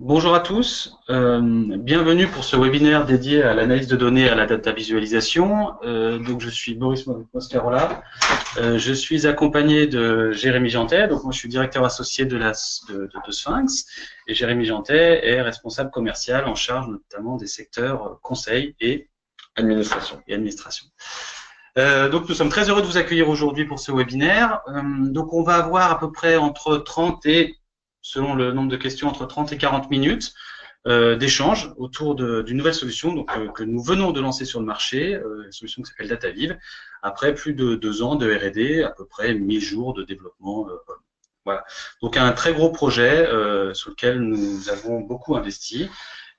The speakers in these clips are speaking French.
Bonjour à tous, bienvenue pour ce webinaire dédié à l'analyse de données et à la data visualisation. Donc je suis Boris Moscarola, je suis accompagné de Jérémy Jantet, donc moi je suis directeur associé de Sphinx, et Jérémy Jantet est responsable commercial en charge notamment des secteurs conseil et administration. Donc nous sommes très heureux de vous accueillir aujourd'hui pour ce webinaire. Donc on va avoir à peu près entre 30 et, selon le nombre de questions, entre 30 et 40 minutes d'échange autour d'une nouvelle solution que nous venons de lancer sur le marché, une solution qui s'appelle DataVive, après plus de 2 ans de R&D, à peu près 1000 jours de développement. Voilà. Donc un très gros projet sur lequel nous avons beaucoup investi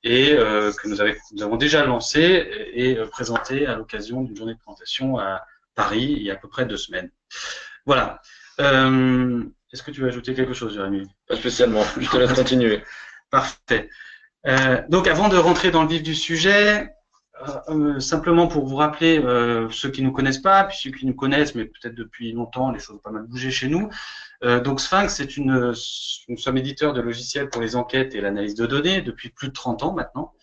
et que nous avons déjà lancé et présenté à l'occasion d'une journée de présentation à Paris il y a à peu près 2 semaines. Voilà. Est-ce que tu veux ajouter quelque chose, Jérémy? Pas spécialement, je te laisse continuer. Parfait. Donc avant de rentrer dans le vif du sujet, simplement pour vous rappeler, ceux qui ne nous connaissent pas, puis ceux qui nous connaissent, mais peut-être depuis longtemps, les choses ont pas mal bougé chez nous. Donc Sphinx, nous sommes éditeurs de logiciels pour les enquêtes et l'analyse de données depuis plus de 30 ans maintenant,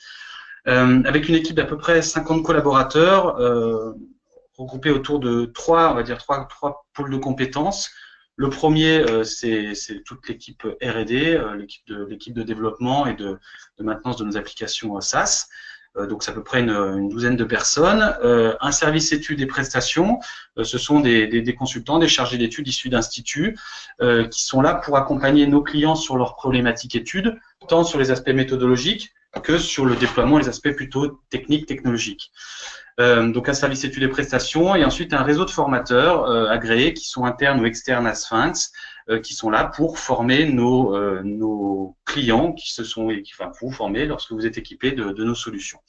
avec une équipe d'à peu près 50 collaborateurs, regroupés autour de trois, on va dire trois pôles de compétences. Le premier, c'est toute l'équipe R&D, l'équipe de développement et de maintenance de nos applications SaaS. Donc c'est à peu près une douzaine de personnes. Un service études et prestations, ce sont des consultants, des chargés d'études issus d'instituts qui sont là pour accompagner nos clients sur leurs problématiques études, tant sur les aspects méthodologiques que sur le déploiement, les aspects plutôt techniques, technologiques. Donc un service études et prestations, et ensuite un réseau de formateurs agréés qui sont internes ou externes à Sphinx, qui sont là pour former nos clients enfin, pour vous former lorsque vous êtes équipé de nos solutions.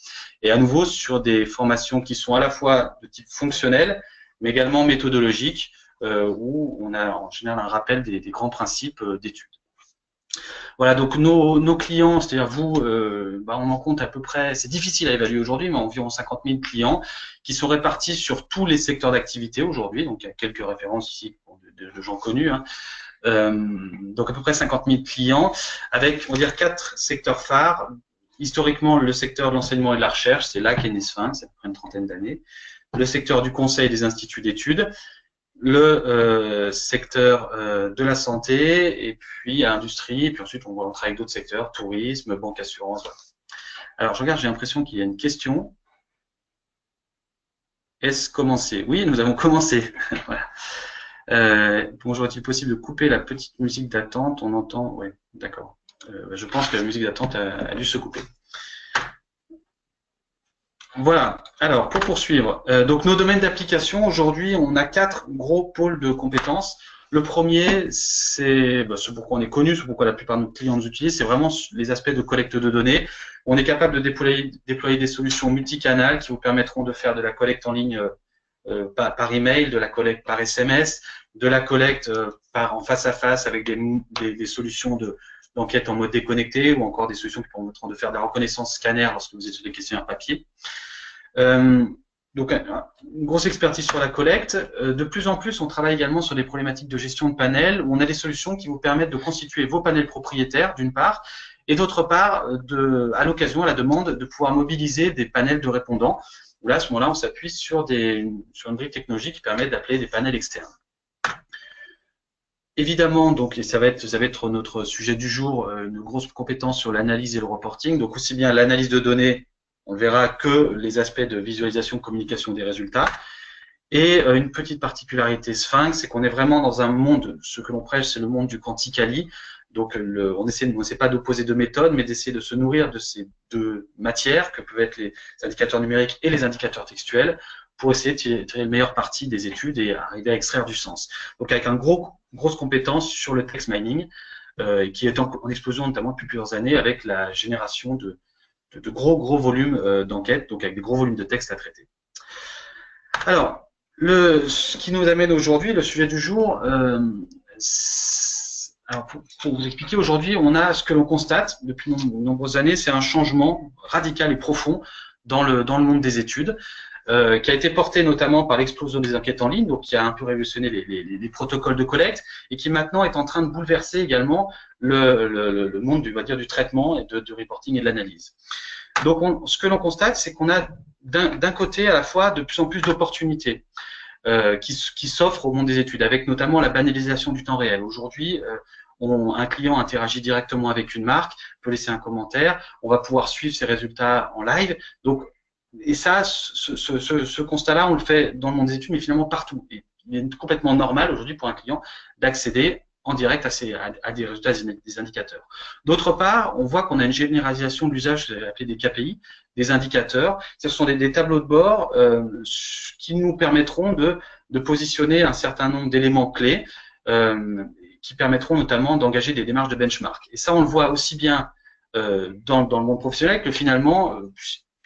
Et à nouveau sur des formations qui sont à la fois de type fonctionnel, mais également méthodologique, où on a en général un rappel des grands principes d'études. Voilà, donc nos clients, c'est-à-dire vous, on en compte à peu près, c'est difficile à évaluer aujourd'hui, mais environ 50 000 clients qui sont répartis sur tous les secteurs d'activité aujourd'hui. Donc, il y a quelques références ici de gens connus. Hein. Donc, à peu près 50 000 clients avec, on va dire, 4 secteurs phares. Historiquement, le secteur de l'enseignement et de la recherche, c'est là qu'est né Sphinx, c'est à peu près une trentaine d'années. Le secteur du conseil et des instituts d'études, le secteur de la santé, et puis industrie, et puis ensuite on travaille avec d'autres secteurs, tourisme, banque, assurance. Voilà. Alors je regarde, j'ai l'impression qu'il y a une question. Est-ce commencé? Oui, nous avons commencé. Voilà. Bonjour, est-il possible de couper la petite musique d'attente? On entend, oui, d'accord. Je pense que la musique d'attente a dû se couper. Voilà. Alors, pour poursuivre, donc nos domaines d'application, aujourd'hui, on a 4 gros pôles de compétences. Le premier, c'est ce pourquoi on est connu, ce pourquoi la plupart de nos clients nous utilisent, c'est vraiment les aspects de collecte de données. On est capable de déployer des solutions multicanales qui vous permettront de faire de la collecte en ligne par email, de la collecte par SMS, de la collecte en face à face avec des solutions d'enquête en mode déconnecté, ou encore des solutions qui permettront de faire de la reconnaissance scanner lorsque vous êtes sur des questionnaires papier. Donc, une grosse expertise sur la collecte. De plus en plus, on travaille également sur des problématiques de gestion de panels, où on a des solutions qui vous permettent de constituer vos panels propriétaires, d'une part, et d'autre part, à l'occasion, à la demande, de pouvoir mobiliser des panels de répondants, où là, à ce moment-là, on s'appuie sur une brique technologique qui permet d'appeler des panels externes. Évidemment, donc, ça va être notre sujet du jour, une grosse compétence sur l'analyse et le reporting, donc aussi bien l'analyse de données, on ne verra que les aspects de visualisation, communication des résultats. Et une petite particularité Sphinx, c'est qu'on est vraiment dans un monde, ce que l'on prêche, c'est le monde du quanticali. Donc, on n'essaie pas d'opposer deux méthodes, mais d'essayer de se nourrir de ces deux matières, que peuvent être les indicateurs numériques et les indicateurs textuels, pour essayer de tirer le meilleur parti des études et arriver à extraire du sens. Donc, avec une grosse compétence sur le text mining, qui est en explosion notamment depuis plusieurs années avec la génération de gros volumes d'enquête, donc avec des gros volumes de textes à traiter. Alors, ce qui nous amène aujourd'hui, le sujet du jour, alors pour vous expliquer, aujourd'hui, on a ce que l'on constate depuis de nombreuses années, c'est un changement radical et profond dans le monde des études. qui a été porté notamment par l'explosion des enquêtes en ligne, donc qui a un peu révolutionné les protocoles de collecte et qui maintenant est en train de bouleverser également le monde on va dire, du traitement et du reporting et de l'analyse. Donc, ce que l'on constate, c'est qu'on a d'un côté à la fois de plus en plus d'opportunités qui s'offrent au monde des études, avec notamment la banalisation du temps réel. Aujourd'hui, un client interagit directement avec une marque, peut laisser un commentaire, on va pouvoir suivre ses résultats en live. Donc, et ça, ce constat-là, on le fait dans le monde des études, mais finalement partout. Et il est complètement normal aujourd'hui pour un client d'accéder en direct à des résultats des indicateurs. D'autre part, on voit qu'on a une généralisation de l'usage appelé des KPI, des indicateurs. Ce sont des tableaux de bord qui nous permettront de positionner un certain nombre d'éléments clés qui permettront notamment d'engager des démarches de benchmark. Et ça, on le voit aussi bien dans le monde professionnel que finalement,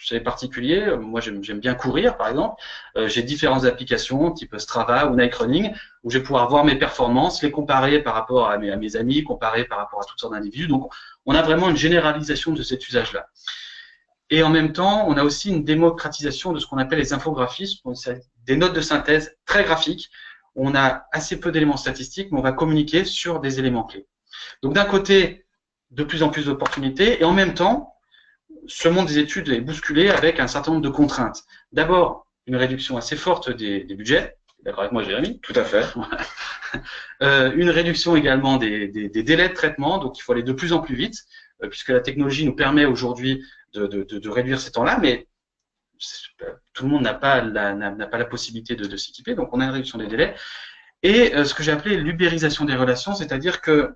chez les particuliers, moi j'aime bien courir par exemple, j'ai différentes applications type Strava ou Nike Running où je vais pouvoir voir mes performances, les comparer par rapport à mes amis, comparer par rapport à toutes sortes d'individus. Donc on a vraiment une généralisation de cet usage-là. Et en même temps, on a aussi une démocratisation de ce qu'on appelle les infographismes, des notes de synthèse très graphiques. On a assez peu d'éléments statistiques, mais on va communiquer sur des éléments clés. Donc d'un côté, de plus en plus d'opportunités, et en même temps, ce monde des études est bousculé avec un certain nombre de contraintes. D'abord, une réduction assez forte des budgets. D'accord avec moi, Jérémy? Tout à fait. Une réduction également des délais de traitement, donc il faut aller de plus en plus vite, puisque la technologie nous permet aujourd'hui de réduire ces temps-là, mais tout le monde n'a pas la possibilité de s'équiper, donc on a une réduction des délais. Et ce que j'ai appelé l'ubérisation des relations, c'est-à-dire que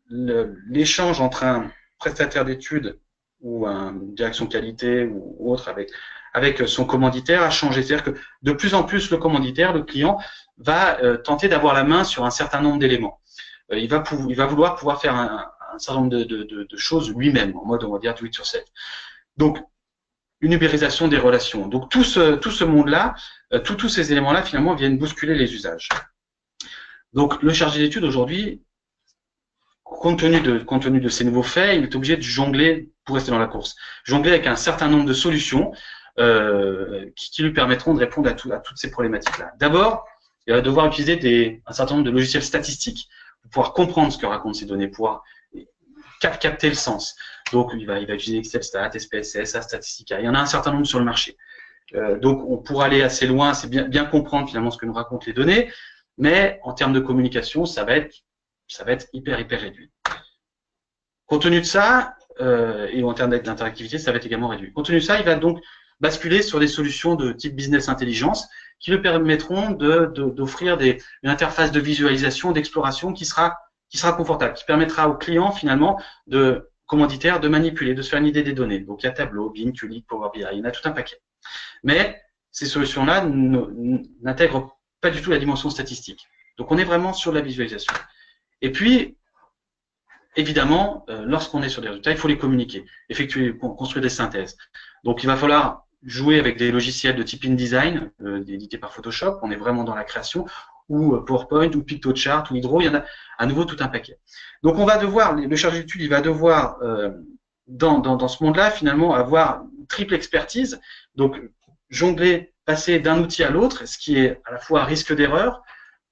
l'échange entre un prestataire d'études ou une direction qualité ou autre avec son commanditaire a changé. C'est-à-dire que de plus en plus, le commanditaire, le client, va tenter d'avoir la main sur un certain nombre d'éléments. Il va vouloir pouvoir faire un certain nombre de choses lui-même, en mode, on va dire, do it yourself. Donc, une ubérisation des relations. Donc, tout ce monde-là, tous ces éléments-là, finalement, viennent bousculer les usages. Donc, le chargé d'études, aujourd'hui, compte tenu de ces nouveaux faits, il est obligé de jongler pour rester dans la course. Jongler avec un certain nombre de solutions qui lui permettront de répondre à toutes ces problématiques-là. D'abord, il va devoir utiliser un certain nombre de logiciels statistiques pour pouvoir comprendre ce que racontent ces données, pouvoir capter le sens. Donc, il va utiliser ExcelStat, SPSS, Statistica. Il y en a un certain nombre sur le marché. Donc, on pourra aller assez loin, c'est bien comprendre finalement ce que nous racontent les données, mais en termes de communication, ça va être hyper réduit. Compte tenu de ça, et en termes d'interactivité, ça va être également réduit. Compte tenu de ça, il va donc basculer sur des solutions de type business intelligence qui lui permettront d'offrir une interface de visualisation, d'exploration qui sera confortable, qui permettra au client finalement commanditaire de manipuler, de se faire une idée des données. Donc il y a Tableau, Bing, Qlik, Power BI, il y en a tout un paquet. Mais ces solutions-là n'intègrent pas du tout la dimension statistique. Donc on est vraiment sur la visualisation. Et puis, évidemment, lorsqu'on est sur des résultats, il faut les communiquer, construire des synthèses. Donc il va falloir jouer avec des logiciels de type InDesign, édités par Photoshop, on est vraiment dans la création, ou PowerPoint, ou PictoChart, ou Hydro, il y en a à nouveau tout un paquet. Donc on va devoir, le chargé d'études, il va devoir, dans ce monde-là, finalement, avoir une triple expertise, donc jongler, passer d'un outil à l'autre, ce qui est à la fois un risque d'erreur,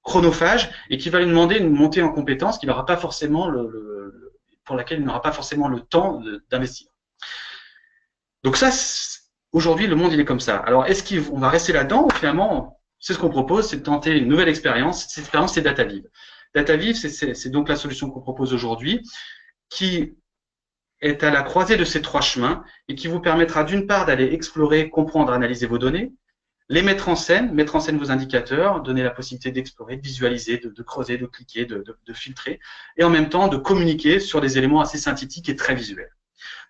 chronophage, et qui va lui demander une montée en compétences qu'il n'aura pas forcément pour laquelle il n'aura pas forcément le temps d'investir. Donc ça, aujourd'hui, le monde, il est comme ça. Alors, est-ce qu'on va rester là-dedans ou finalement, c'est ce qu'on propose, c'est de tenter une nouvelle expérience. Cette expérience, c'est DataViv. DataViv, c'est donc la solution qu'on propose aujourd'hui, qui est à la croisée de ces trois chemins et qui vous permettra d'une part d'aller explorer, comprendre, analyser vos données, les mettre en scène vos indicateurs, donner la possibilité d'explorer, de visualiser, de creuser, de cliquer, de filtrer, et en même temps de communiquer sur des éléments assez synthétiques et très visuels.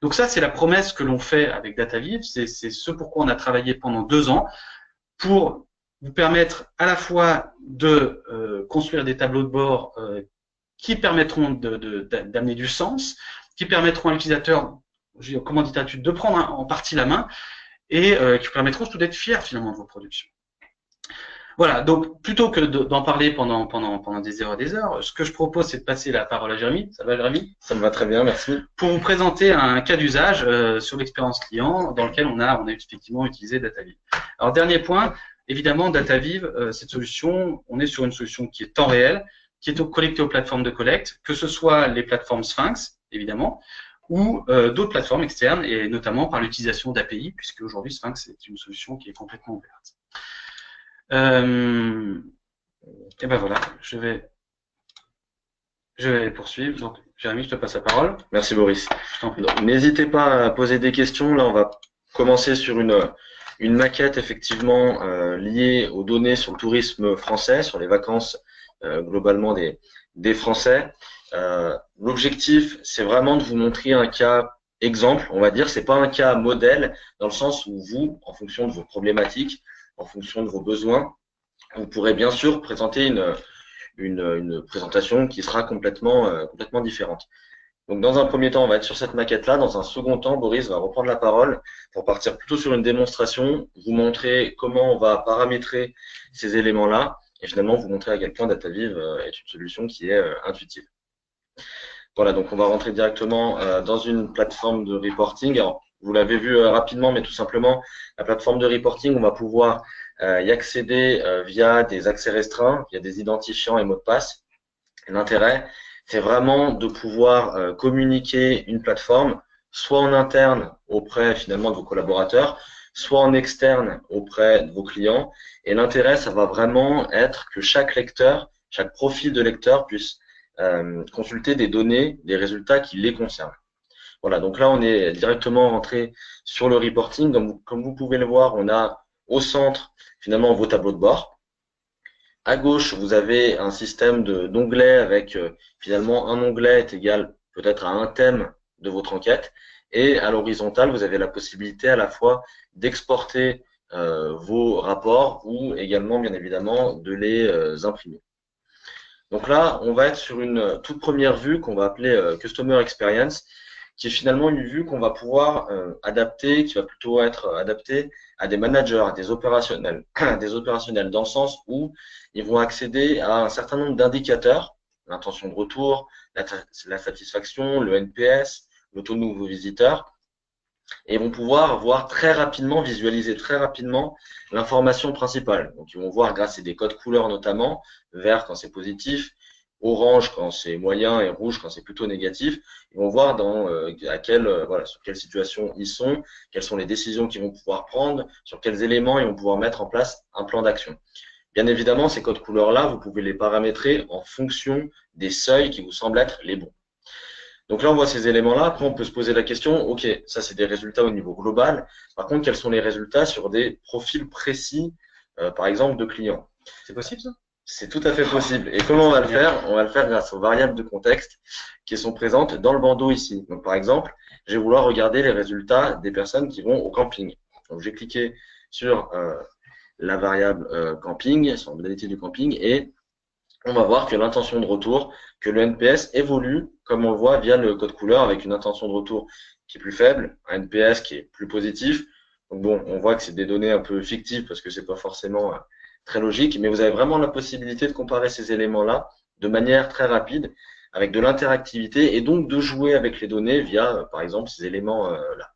Donc ça, c'est la promesse que l'on fait avec DataViv, c'est ce pourquoi on a travaillé pendant 2 ans, pour vous permettre à la fois de construire des tableaux de bord qui permettront d'amener du sens, qui permettront à l'utilisateur, au commanditaire d'études, de prendre en partie la main, et qui permettront surtout d'être fiers finalement de vos productions. Voilà, donc plutôt que d'en parler pendant des heures, ce que je propose, c'est de passer la parole à Jérémy. Ça va, Jérémy? Ça me va très bien, merci. Pour vous présenter un cas d'usage sur l'expérience client dans lequel on a effectivement utilisé DataVive. Alors, dernier point, évidemment, DataVive, cette solution, on est sur une solution qui est temps réel, qui est connectée aux plateformes de collecte, que ce soit les plateformes Sphinx, évidemment, ou d'autres plateformes externes, et notamment par l'utilisation d'API, puisque aujourd'hui Sphinx est une solution qui est complètement ouverte. Et ben voilà, je vais poursuivre. Donc, Jérémy, je te passe la parole. Merci Boris. Je t'en prie. N'hésitez pas à poser des questions. Là, on va commencer sur une maquette effectivement liée aux données sur le tourisme français, sur les vacances globalement des Français. L'objectif, c'est vraiment de vous montrer un cas exemple, on va dire. C'est pas un cas modèle dans le sens où vous, en fonction de vos problématiques, en fonction de vos besoins, vous pourrez bien sûr présenter une présentation qui sera complètement différente. Donc dans un premier temps, on va être sur cette maquette-là. Dans un second temps, Boris va reprendre la parole pour partir plutôt sur une démonstration, vous montrer comment on va paramétrer ces éléments-là et finalement vous montrer à quel point DataVive est une solution qui est intuitive. Voilà, donc on va rentrer directement dans une plateforme de reporting. Alors, vous l'avez vu rapidement, mais tout simplement, la plateforme de reporting, on va pouvoir y accéder via des accès restreints, via des identifiants et mots de passe. L'intérêt, c'est vraiment de pouvoir communiquer une plateforme, soit en interne auprès finalement de vos collaborateurs, soit en externe auprès de vos clients. Et l'intérêt, ça va vraiment être que chaque lecteur, chaque profil de lecteur puisse consulter des données, des résultats qui les concernent. Voilà, donc là, on est directement rentré sur le reporting. Comme vous pouvez le voir, on a au centre, finalement, vos tableaux de bord. À gauche, vous avez un système d'onglets avec, finalement, un onglet est égal peut-être à un thème de votre enquête. Et à l'horizontale, vous avez la possibilité à la fois d'exporter vos rapports ou également, bien évidemment, de les imprimer. Donc là, on va être sur une toute première vue qu'on va appeler Customer Experience, qui est finalement une vue qu'on va pouvoir adapter, qui va plutôt être adaptée à des managers, à des opérationnels, dans le sens où ils vont accéder à un certain nombre d'indicateurs, l'intention de retour, la satisfaction, le NPS, le taux de nouveaux visiteurs, et vont pouvoir voir très rapidement, visualiser très rapidement l'information principale. Donc ils vont voir grâce à des codes couleurs notamment, vert quand c'est positif, orange quand c'est moyen et rouge quand c'est plutôt négatif. Ils vont voir sur quelle situation ils sont, quelles sont les décisions qu'ils vont pouvoir prendre, sur quels éléments ils vont pouvoir mettre en place un plan d'action. Bien évidemment, ces codes couleurs-là, vous pouvez les paramétrer en fonction des seuils qui vous semblent être les bons. Donc là, on voit ces éléments-là. Après, on peut se poser la question, OK, ça, c'est des résultats au niveau global. Par contre, quels sont les résultats sur des profils précis, par exemple, de clients? C'est possible, ça? C'est tout à fait possible. Et comment on va le faire? On va le faire grâce aux variables de contexte qui sont présentes dans le bandeau ici. Donc, par exemple, je vais vouloir regarder les résultats des personnes qui vont au camping. Donc, j'ai cliqué sur la variable camping, sur la modalité du camping, et on va voir que l'intention de retour, que le NPS évolue, comme on le voit via le code couleur, avec une intention de retour qui est plus faible, un NPS qui est plus positif. Donc bon, on voit que c'est des données un peu fictives parce que c'est pas forcément très logique, mais vous avez vraiment la possibilité de comparer ces éléments-là de manière très rapide, avec de l'interactivité et donc de jouer avec les données via, par exemple, ces éléments-là.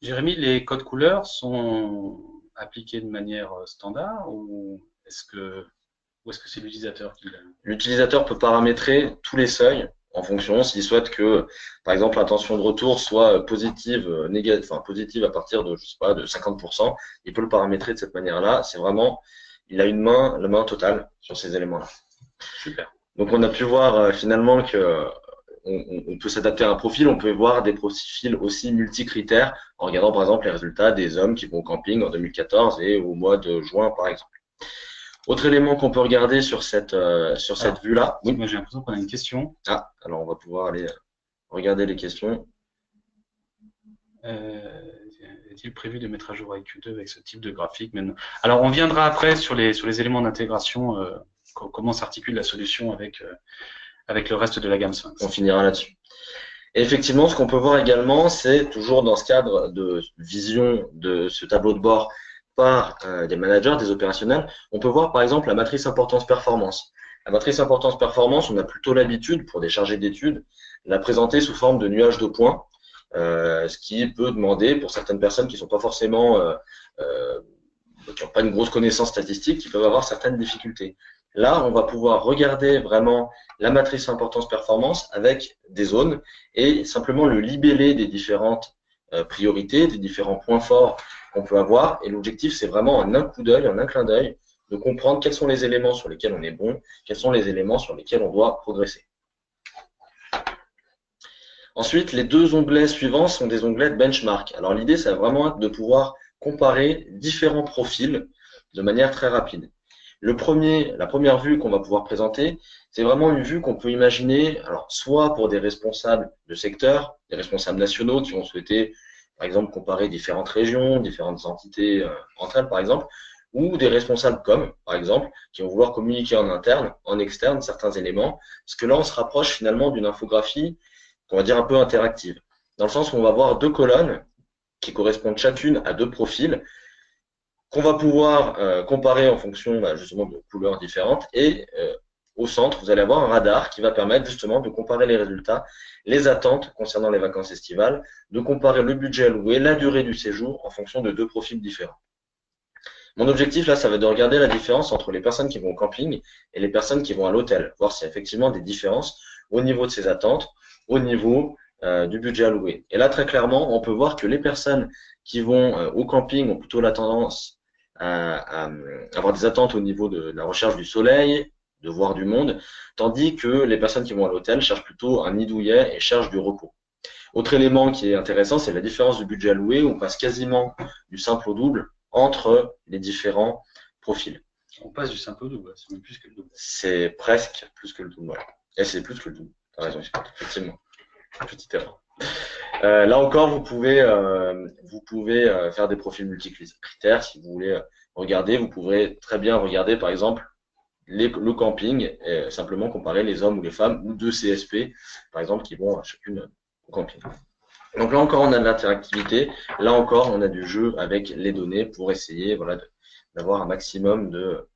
Jérémy, les codes couleurs sont appliqués de manière standard ou est-ce que c'est l'utilisateur qui l'a? L'utilisateur peut paramétrer tous les seuils en fonction, s'il souhaite que, par exemple, l'intention de retour soit positive, négative, enfin positive à partir de, je sais pas, de 50%, il peut le paramétrer de cette manière-là. C'est vraiment, il a la main totale sur ces éléments-là. Super. Donc on a pu voir finalement que on peut s'adapter à un profil, on peut voir des profils aussi multicritères en regardant par exemple les résultats des hommes qui vont au camping en 2014 et au mois de juin par exemple. Autre élément qu'on peut regarder sur cette vue-là. Oui. Moi, j'ai l'impression qu'on a une question. Ah, alors on va pouvoir aller regarder les questions. Est-il prévu de mettre à jour IQ2 avec ce type de graphique maintenant? Alors, on viendra après sur les éléments d'intégration, comment s'articule la solution avec le reste de la gamme Sphinx. On finira là-dessus. Et effectivement, ce qu'on peut voir également, c'est toujours dans ce cadre de vision de ce tableau de bord par des managers, des opérationnels, on peut voir par exemple la matrice importance-performance. La matrice importance-performance, on a plutôt l'habitude, pour des chargés d'études, de la présenter sous forme de nuages de points, ce qui peut demander, pour certaines personnes qui ne sont pas forcément, qui n'ont pas une grosse connaissance statistique, qui peuvent avoir certaines difficultés. Là, on va pouvoir regarder vraiment la matrice importance-performance avec des zones et simplement le libeller des différentes priorités, des différents points forts qu'on peut avoir. Et l'objectif, c'est vraiment en un coup d'œil, en un clin d'œil, de comprendre quels sont les éléments sur lesquels on est bon, quels sont les éléments sur lesquels on doit progresser. Ensuite, les deux onglets suivants sont des onglets de benchmark. Alors l'idée, ça va vraiment être de pouvoir comparer différents profils de manière très rapide. La première vue qu'on va pouvoir présenter, c'est vraiment une vue qu'on peut imaginer, alors soit pour des responsables de secteur, des responsables nationaux qui vont souhaiter, par exemple, comparer différentes régions, différentes entités entre elles, par exemple, ou des responsables com, par exemple, qui vont vouloir communiquer en interne, en externe, certains éléments, parce que là, on se rapproche finalement d'une infographie qu'on va dire un peu interactive, dans le sens où on va voir deux colonnes qui correspondent chacune à deux profils, qu'on va pouvoir comparer en fonction justement de couleurs différentes, et au centre, vous allez avoir un radar qui va permettre justement de comparer les résultats, les attentes concernant les vacances estivales, de comparer le budget alloué, la durée du séjour en fonction de deux profils différents. Mon objectif là, ça va être de regarder la différence entre les personnes qui vont au camping et les personnes qui vont à l'hôtel, voir s'il y a effectivement des différences au niveau de ces attentes, au niveau du budget alloué. Et là, très clairement, on peut voir que les personnes qui vont au camping ont plutôt la tendance à avoir des attentes au niveau de la recherche du soleil, de voir du monde, tandis que les personnes qui vont à l'hôtel cherchent plutôt un nid douillet et cherchent du repos. Autre élément qui est intéressant, c'est la différence du budget alloué, où on passe quasiment du simple au double entre les différents profils. On passe du simple au double, c'est même plus que le double. C'est presque plus que le double, voilà. Et c'est plus que le double, t'as raison, effectivement. Petite erreur. Là encore, vous pouvez faire des profils multicritères si vous voulez regarder. Vous pourrez très bien regarder, par exemple, le camping et simplement comparer les hommes ou les femmes ou deux CSP, par exemple, qui vont chacune au camping. Donc là encore, on a de l'interactivité. Là encore, on a du jeu avec les données pour essayer voilà, d'avoir un maximum de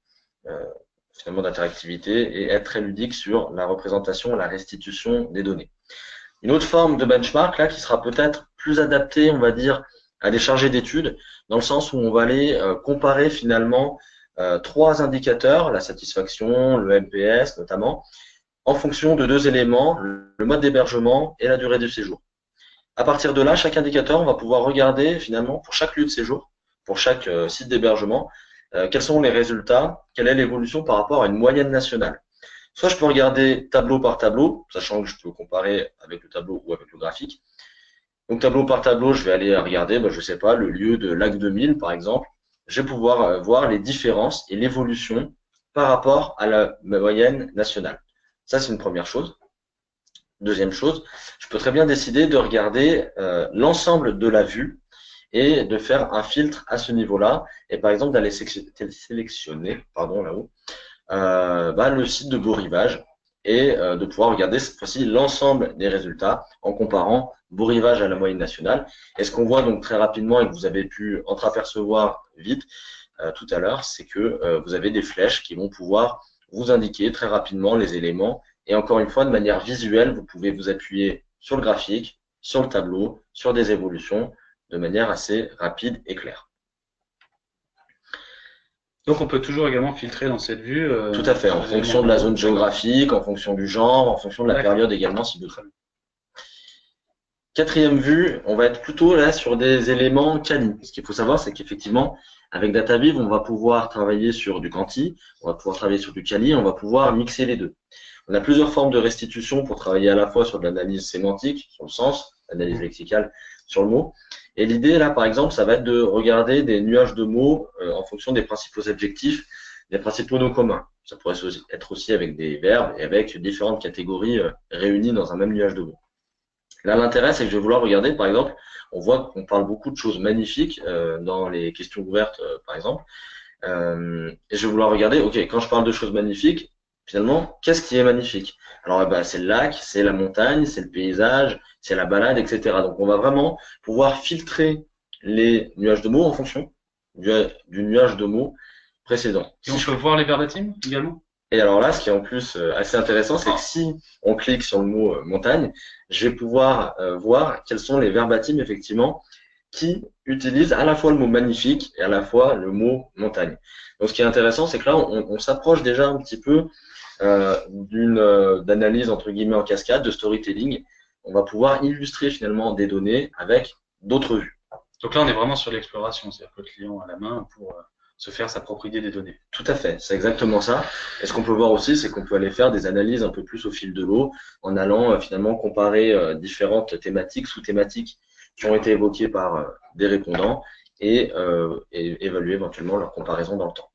finalement d'interactivité et être très ludique sur la représentation, la restitution des données. Une autre forme de benchmark là qui sera peut-être plus adaptée, on va dire, à des chargés d'études, dans le sens où on va aller comparer finalement trois indicateurs, la satisfaction, le NPS notamment, en fonction de deux éléments, le mode d'hébergement et la durée du séjour. À partir de là, chaque indicateur, on va pouvoir regarder finalement pour chaque lieu de séjour, pour chaque site d'hébergement, quels sont les résultats, quelle est l'évolution par rapport à une moyenne nationale. Soit je peux regarder tableau par tableau, sachant que je peux comparer avec le tableau ou avec le graphique. Donc tableau par tableau, je vais aller regarder, je sais pas, le lieu de Lac 2000 par exemple. Je vais pouvoir voir les différences et l'évolution par rapport à la moyenne nationale. Ça, c'est une première chose. Deuxième chose, je peux très bien décider de regarder l'ensemble de la vue et de faire un filtre à ce niveau-là. Et par exemple, d'aller sélectionner, là-haut, le site de Beau Rivage et de pouvoir regarder cette fois-ci l'ensemble des résultats en comparant Beau Rivage à la moyenne nationale. Et ce qu'on voit donc très rapidement et que vous avez pu entreapercevoir vite tout à l'heure, c'est que vous avez des flèches qui vont pouvoir vous indiquer très rapidement les éléments. Et encore une fois, de manière visuelle, vous pouvez vous appuyer sur le graphique, sur le tableau, sur des évolutions de manière assez rapide et claire. Donc on peut toujours également filtrer dans cette vue. Tout à fait, en fonction de la zone géographique, en fonction du genre, en fonction de la période également si besoin. Quatrième vue, on va être plutôt là sur des éléments quali. Ce qu'il faut savoir, c'est qu'effectivement, avec DataViv, on va pouvoir travailler sur du quanti, on va pouvoir travailler sur du quali, on va pouvoir mixer les deux. On a plusieurs formes de restitution pour travailler à la fois sur de l'analyse sémantique, sur le sens, l'analyse lexicale, sur le mot. Et l'idée, là, par exemple, ça va être de regarder des nuages de mots en fonction des principaux adjectifs, des principaux noms communs. Ça pourrait être aussi avec des verbes et avec différentes catégories réunies dans un même nuage de mots. Là, l'intérêt, c'est que je vais vouloir regarder, par exemple, on voit qu'on parle beaucoup de choses magnifiques dans les questions ouvertes, par exemple. Et je vais vouloir regarder, ok, quand je parle de choses magnifiques, finalement, qu'est-ce qui est magnifique? Alors, c'est le lac, c'est la montagne, c'est le paysage, c'est la balade, etc. Donc, on va vraiment pouvoir filtrer les nuages de mots en fonction du nuage de mots précédent. Et on peut voir les verbatims également? Et alors là, ce qui est en plus assez intéressant, c'est que si on clique sur le mot montagne, je vais pouvoir voir quels sont les verbatims effectivement qui utilisent à la fois le mot magnifique et à la fois le mot montagne. Donc ce qui est intéressant, c'est que là, on s'approche déjà un petit peu d'analyse entre guillemets en cascade, de storytelling. On va pouvoir illustrer finalement des données avec d'autres vues. Donc là, on est vraiment sur l'exploration, c'est-à-dire que le client a la main pour se faire sa propre idée des données. Tout à fait, c'est exactement ça. Et ce qu'on peut voir aussi, c'est qu'on peut aller faire des analyses un peu plus au fil de l'eau, en allant finalement comparer différentes thématiques, sous-thématiques qui ont été évoquées par des répondants et évaluer éventuellement leur comparaison dans le temps.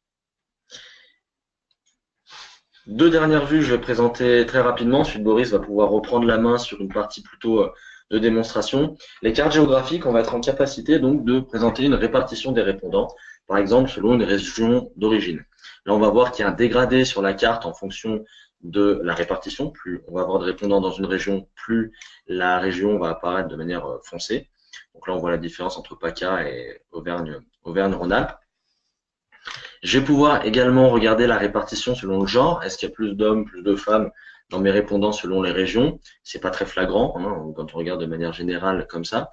Deux dernières vues, je vais présenter très rapidement. Ensuite, Boris va pouvoir reprendre la main sur une partie plutôt de démonstration. Les cartes géographiques, on va être en capacité donc de présenter une répartition des répondants, par exemple selon une région d'origine. Là, on va voir qu'il y a un dégradé sur la carte en fonction de la répartition. Plus on va avoir de répondants dans une région, plus la région va apparaître de manière foncée. Donc là, on voit la différence entre PACA et Auvergne-Rhône-Alpes. Je vais pouvoir également regarder la répartition selon le genre. Est-ce qu'il y a plus d'hommes, plus de femmes dans mes répondants selon les régions? C'est pas très flagrant hein, quand on regarde de manière générale comme ça.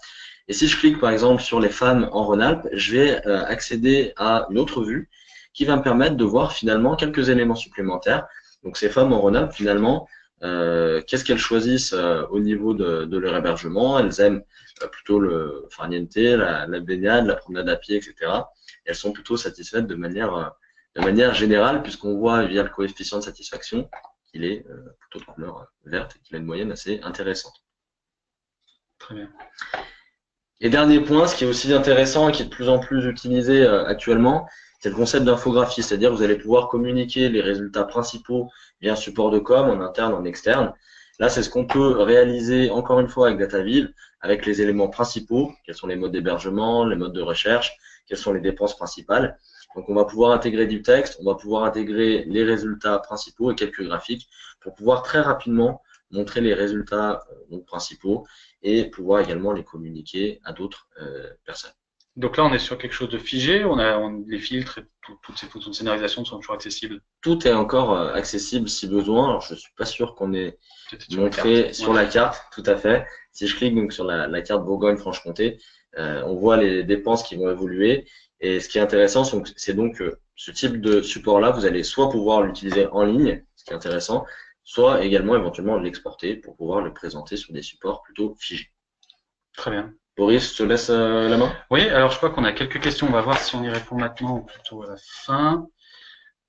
Et si je clique par exemple sur les femmes en Rhône-Alpes, je vais accéder à une autre vue qui va me permettre de voir finalement quelques éléments supplémentaires. Donc ces femmes en Rhône-Alpes finalement, qu'est-ce qu'elles choisissent au niveau de leur hébergement? Elles aiment plutôt le farniente, la baignade, la promenade à pied, etc. Et elles sont plutôt satisfaites de manière générale, puisqu'on voit via le coefficient de satisfaction qu'il est plutôt de couleur verte et qu'il a une moyenne assez intéressante. Très bien. Et dernier point, ce qui est aussi intéressant et qui est de plus en plus utilisé actuellement, c'est le concept d'infographie, c'est-à-dire que vous allez pouvoir communiquer les résultats principaux via un support de com en interne, en externe. Là, c'est ce qu'on peut réaliser encore une fois avec DataViv, avec les éléments principaux, quels sont les modes d'hébergement, les modes de recherche, quelles sont les dépenses principales. Donc, on va pouvoir intégrer du texte, on va pouvoir intégrer les résultats principaux et quelques graphiques pour pouvoir très rapidement montrer les résultats principaux et pouvoir également les communiquer à d'autres personnes. Donc là, on est sur quelque chose de figé, les filtres et toutes ces photos de scénarisation sont toujours accessibles. Tout est encore accessible si besoin. Alors, je suis pas sûr qu'on ait montré sur la carte, tout à fait. Si je clique donc sur la carte Bourgogne-Franche-Comté, on voit les dépenses qui vont évoluer. Et ce qui est intéressant, c'est donc ce type de support-là, vous allez soit pouvoir l'utiliser en ligne, ce qui est intéressant, soit également éventuellement l'exporter pour pouvoir le présenter sur des supports plutôt figés. Très bien. Boris, je te laisse la main. Oui, alors je crois qu'on a quelques questions. On va voir si on y répond maintenant ou plutôt à la fin.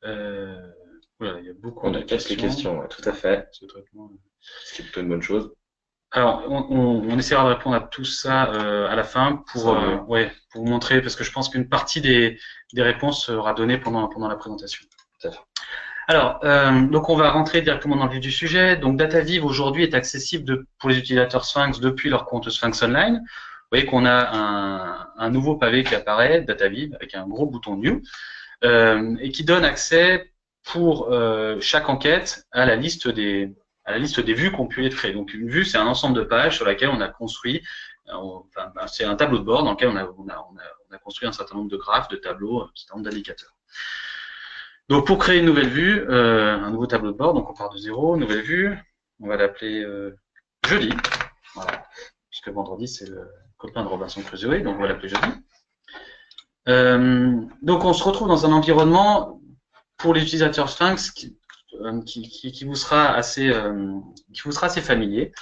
Voilà, il y a beaucoup de questions. Quelques questions, ouais, tout à fait. Ce qui est plutôt une bonne chose. Alors, on essaiera de répondre à tout ça à la fin pour vous montrer, parce que je pense qu'une partie des réponses sera donnée pendant la présentation. Tout à fait. Alors, donc on va rentrer directement dans le vif du sujet. Donc, DataViv aujourd'hui est accessible pour les utilisateurs Sphinx depuis leur compte Sphinx Online. Vous voyez qu'on a un nouveau pavé qui apparaît, DataViv, avec un gros bouton New, et qui donne accès pour chaque enquête à la liste des vues qu'on peut être créées. Donc une vue, c'est un ensemble de pages sur laquelle on a construit, c'est un tableau de bord dans lequel on a construit un certain nombre de graphes, de tableaux, un certain nombre d'indicateurs. Donc pour créer une nouvelle vue, un nouveau tableau de bord, donc on part de zéro, nouvelle vue, on va l'appeler jeudi, voilà, puisque vendredi c'est le copain de Robinson Crusoe, donc on va l'appeler jeudi. Donc on se retrouve dans un environnement pour les utilisateurs Sphinx qui vous sera assez familier,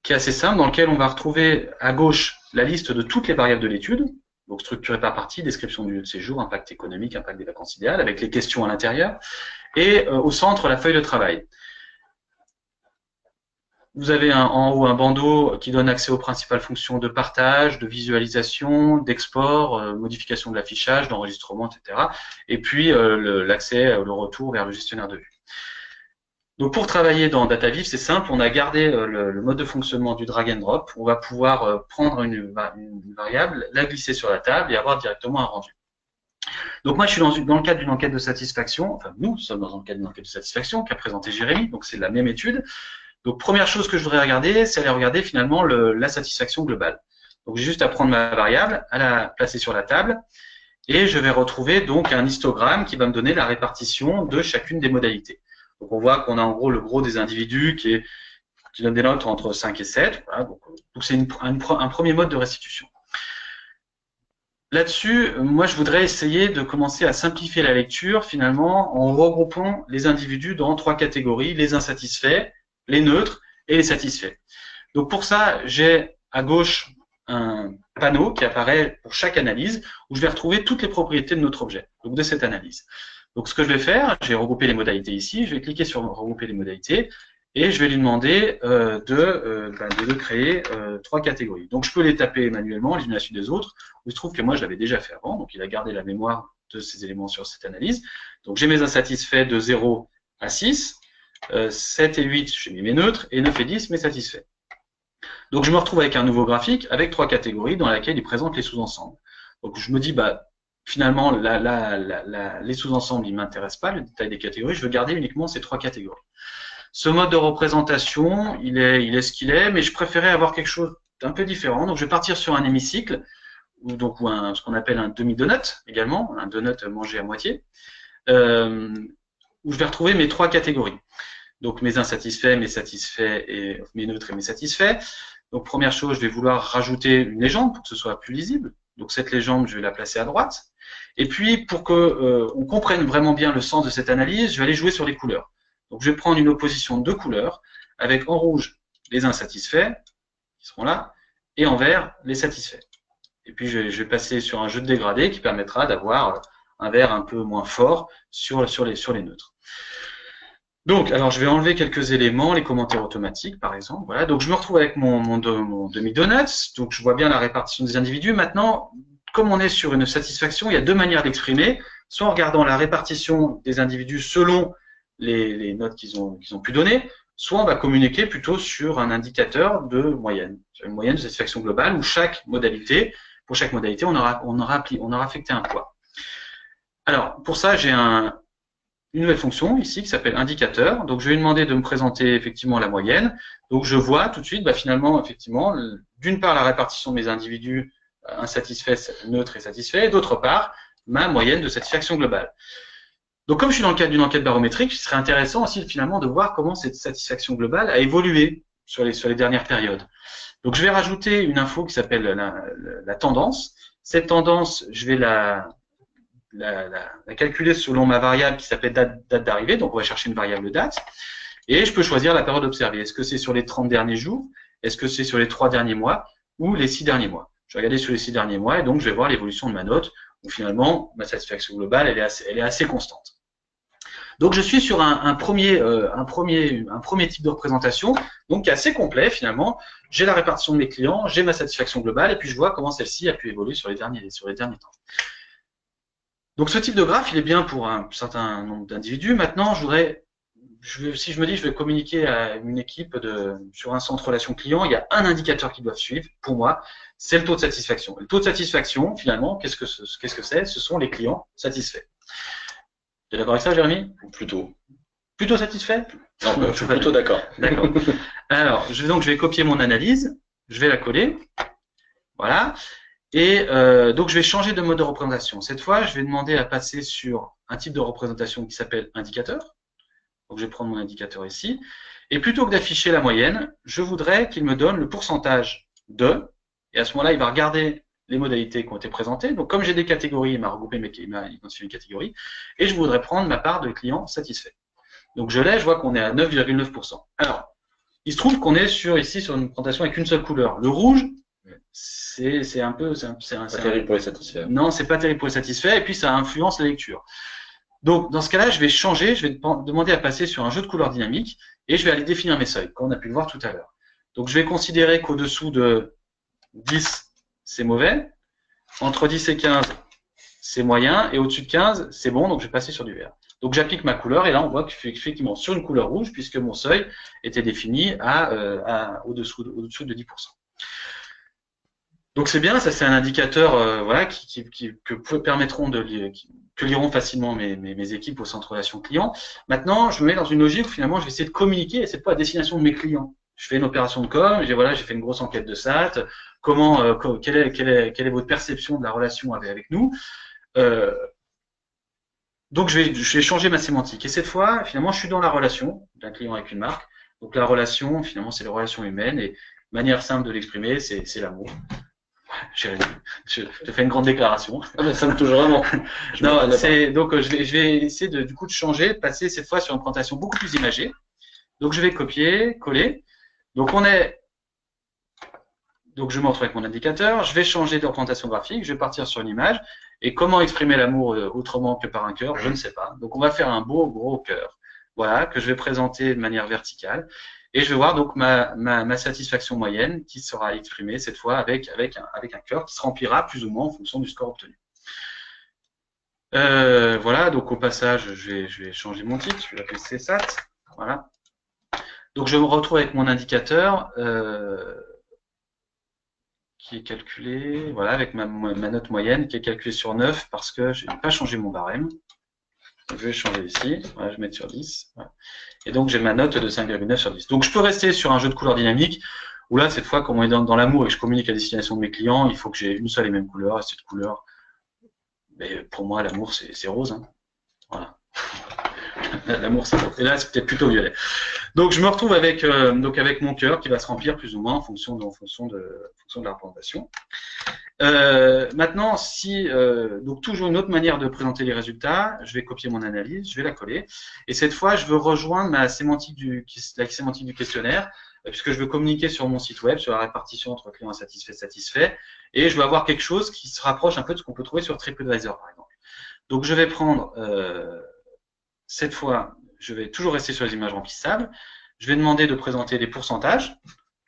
qui est assez simple, dans lequel on va retrouver à gauche la liste de toutes les variables de l'étude, donc structurée par partie, description du lieu de séjour, impact économique, impact des vacances idéales, avec les questions à l'intérieur, et au centre la feuille de travail. Vous avez en haut un bandeau qui donne accès aux principales fonctions de partage, de visualisation, d'export, modification de l'affichage, d'enregistrement, etc. Et puis l'accès, le retour vers le gestionnaire de vue. Donc pour travailler dans DataViv, c'est simple, on a gardé le mode de fonctionnement du drag and drop. On va pouvoir prendre une variable, la glisser sur la table et avoir directement un rendu. Donc moi je suis dans le cadre d'une enquête de satisfaction, enfin nous sommes dans le cadre d'une enquête de satisfaction qu'a présenté Jérémy, donc c'est la même étude. Donc, première chose que je voudrais regarder, c'est aller regarder finalement la satisfaction globale. Donc j'ai juste à prendre ma variable, à la placer sur la table, et je vais retrouver donc un histogramme qui va me donner la répartition de chacune des modalités. Donc on voit qu'on a en gros le gros des individus qui donne des notes entre 5 et 7. Voilà, donc c'est un premier mode de restitution. Là-dessus, moi je voudrais essayer de commencer à simplifier la lecture finalement en regroupant les individus dans 3 catégories, les insatisfaits, les neutres et les satisfaits. Donc pour ça, j'ai à gauche un panneau qui apparaît pour chaque analyse où je vais retrouver toutes les propriétés de notre objet, donc de cette analyse. Donc ce que je vais faire, j'ai regroupé les modalités ici, je vais cliquer sur regrouper les modalités et je vais lui demander de créer 3 catégories. Donc je peux les taper manuellement les unes à la suite des autres. Il se trouve que moi je l'avais déjà fait avant, donc il a gardé la mémoire de ces éléments sur cette analyse. Donc j'ai mes insatisfaits de 0 à 6, 7 et 8, j'ai mis mes neutres, et 9 et 10, mes satisfaits. Donc je me retrouve avec un nouveau graphique avec 3 catégories dans lesquelles il présente les sous-ensembles. Donc je me dis, finalement, les sous-ensembles, ils ne m'intéressent pas, le détail des catégories, je veux garder uniquement ces 3 catégories. Ce mode de représentation, il est ce qu'il est, mais je préférais avoir quelque chose d'un peu différent. Donc je vais partir sur un hémicycle, ou ce qu'on appelle un demi-donut également, un donut mangé à moitié, où je vais retrouver mes 3 catégories. Donc mes insatisfaits, mes satisfaits, et mes neutres et mes satisfaits. Donc première chose, je vais vouloir rajouter une légende pour que ce soit plus lisible. Donc cette légende, je vais la placer à droite. Et puis pour que on comprenne vraiment bien le sens de cette analyse, je vais aller jouer sur les couleurs. Donc je vais prendre une opposition de 2 couleurs, avec en rouge les insatisfaits, qui seront là, et en vert les satisfaits. Et puis je vais passer sur un jeu de dégradé qui permettra d'avoir un vert un peu moins fort sur les neutres. Donc, alors je vais enlever quelques éléments, les commentaires automatiques par exemple. Voilà. Donc je me retrouve avec mon demi-donut, donc je vois bien la répartition des individus. Maintenant, comme on est sur une satisfaction, il y a 2 manières d'exprimer, soit en regardant la répartition des individus selon les notes qu'ils ont pu donner, soit on va communiquer plutôt sur un indicateur de moyenne, sur une moyenne de satisfaction globale où pour chaque modalité, on aura affecté un poids. Alors, pour ça, j'ai une nouvelle fonction ici qui s'appelle indicateur. Donc, je vais lui demander de me présenter effectivement la moyenne. Donc, je vois tout de suite, finalement, effectivement, d'une part, la répartition de mes individus insatisfaits, neutres et satisfaits, et d'autre part, ma moyenne de satisfaction globale. Donc, comme je suis dans le cadre d'une enquête barométrique, il serait intéressant aussi finalement de voir comment cette satisfaction globale a évolué sur les dernières périodes. Donc, je vais rajouter une info qui s'appelle la tendance. Cette tendance, je vais la calculer selon ma variable qui s'appelle date d'arrivée. Donc, on va chercher une variable date. Et je peux choisir la période observée. Est-ce que c'est sur les 30 derniers jours? Est-ce que c'est sur les 3 derniers mois? Ou les 6 derniers mois? Je vais regarder sur les 6 derniers mois et donc je vais voir l'évolution de ma note où finalement ma satisfaction globale elle est assez constante. Donc je suis sur un premier type de représentation, donc qui est assez complet finalement. J'ai la répartition de mes clients, j'ai ma satisfaction globale et puis je vois comment celle-ci a pu évoluer sur les derniers temps. Donc ce type de graphe, il est bien pour un certain nombre d'individus. Maintenant, si je me dis je vais communiquer à une équipe sur un centre relation client, il y a un indicateur qu'ils doivent suivre, pour moi, c'est le taux de satisfaction. Et le taux de satisfaction, finalement, qu'est-ce que c'est? Ce sont les clients satisfaits. Tu es d'accord avec ça, Jérémy? Plutôt. Plutôt satisfait? Non, je suis plutôt d'accord. D'accord. Alors, je vais copier mon analyse, je vais la coller. Voilà. Et donc, je vais changer de mode de représentation. Cette fois, je vais demander à passer sur un type de représentation qui s'appelle indicateur. Donc, je vais prendre mon indicateur ici. Et plutôt que d'afficher la moyenne, je voudrais qu'il me donne le pourcentage de. Et à ce moment-là, il va regarder les modalités qui ont été présentées. Donc, comme j'ai des catégories, il m'a identifié une catégorie. Et je voudrais prendre ma part de clients satisfaits. Donc, je vois qu'on est à 9,9%. Alors, il se trouve qu'on est ici sur une représentation avec une seule couleur. Le rouge, c'est pas terrible pour les satisfaits. Non, c'est pas terrible pour les satisfaits. Et puis, ça influence la lecture. Donc, dans ce cas-là, je vais changer. Je vais demander à passer sur un jeu de couleurs dynamique. Et je vais aller définir mes seuils, comme on a pu le voir tout à l'heure. Donc, je vais considérer qu'au-dessous de 10, c'est mauvais. Entre 10 et 15, c'est moyen. Et au-dessus de 15, c'est bon. Donc, je vais passer sur du vert. Donc, j'applique ma couleur. Et là, on voit qu'effectivement, sur une couleur rouge, puisque mon seuil était défini au-dessous de 10%. Donc, c'est bien. Ça, c'est un indicateur que liront facilement mes équipes au centre relation client. Maintenant, je me mets dans une logique où finalement, je vais essayer de communiquer. Et c'est pas à destination de mes clients. je fais une opération de com, je dis voilà, j'ai fait une grosse enquête de SAT, comment, quelle est votre perception de la relation avec nous. Donc je vais changer ma sémantique. Et cette fois, finalement, je suis dans la relation d'un client avec une marque. Donc la relation, finalement, c'est les relations humaines. Et manière simple de l'exprimer, c'est l'amour. Je fais une grande déclaration. Ah ben, ça me touche vraiment. Non, donc je vais essayer du coup de changer, de passer cette fois sur une présentation beaucoup plus imagée. Donc je vais copier, coller. Donc je me retrouve avec mon indicateur. Je vais changer de représentation graphique. Je vais partir sur une image. Et comment exprimer l'amour autrement que par un cœur, je ne sais pas. Donc on va faire un beau gros cœur, voilà, que je vais présenter de manière verticale. Et je vais voir donc ma satisfaction moyenne qui sera exprimée cette fois avec un cœur qui se remplira plus ou moins en fonction du score obtenu. Voilà, donc au passage, je vais changer mon titre, je vais l'appeler CSAT. Voilà. Donc je me retrouve avec mon indicateur qui est calculé, voilà, avec ma note moyenne qui est calculée sur 9 parce que je n'ai pas changé mon barème. Je vais changer ici, voilà, je vais mettre sur 10. Voilà. Et donc j'ai ma note de 5,9 sur 10. Donc je peux rester sur un jeu de couleurs dynamique où là, cette fois, comme on est dans l'amour et que je communique à destination de mes clients, il faut que j'ai une seule et même couleur. Et cette couleur, mais pour moi, l'amour, c'est rose. Hein. Voilà. L'amour, c'est rose. Et là, c'est peut-être plutôt violet. Donc je me retrouve avec mon cœur qui va se remplir plus ou moins en fonction de la représentation. Maintenant, donc toujours une autre manière de présenter les résultats, je vais copier mon analyse, je vais la coller, et cette fois, je veux rejoindre la sémantique du questionnaire, puisque je veux communiquer sur mon site web, sur la répartition entre clients satisfaits, et je veux avoir quelque chose qui se rapproche un peu de ce qu'on peut trouver sur TripAdvisor, par exemple. Donc je vais prendre, cette fois, je vais toujours rester sur les images remplissables, je vais demander de présenter des pourcentages,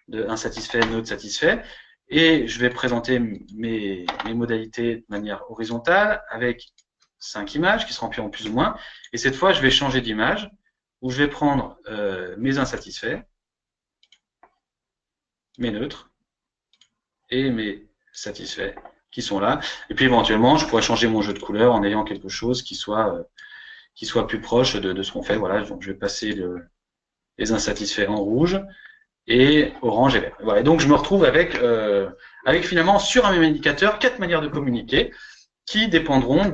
de insatisfait, neutre, satisfait, et je vais présenter mes modalités de manière horizontale avec 5 images qui se rempliront plus ou moins. Et cette fois, je vais changer d'image où je vais prendre mes insatisfaits, mes neutres et mes satisfaits qui sont là. Et puis éventuellement, je pourrais changer mon jeu de couleurs en ayant quelque chose qui soit plus proche de ce qu'on fait. Voilà, donc je vais passer les insatisfaits en rouge et orange et vert. Voilà. Et donc je me retrouve avec finalement sur un même indicateur 4 manières de communiquer qui dépendront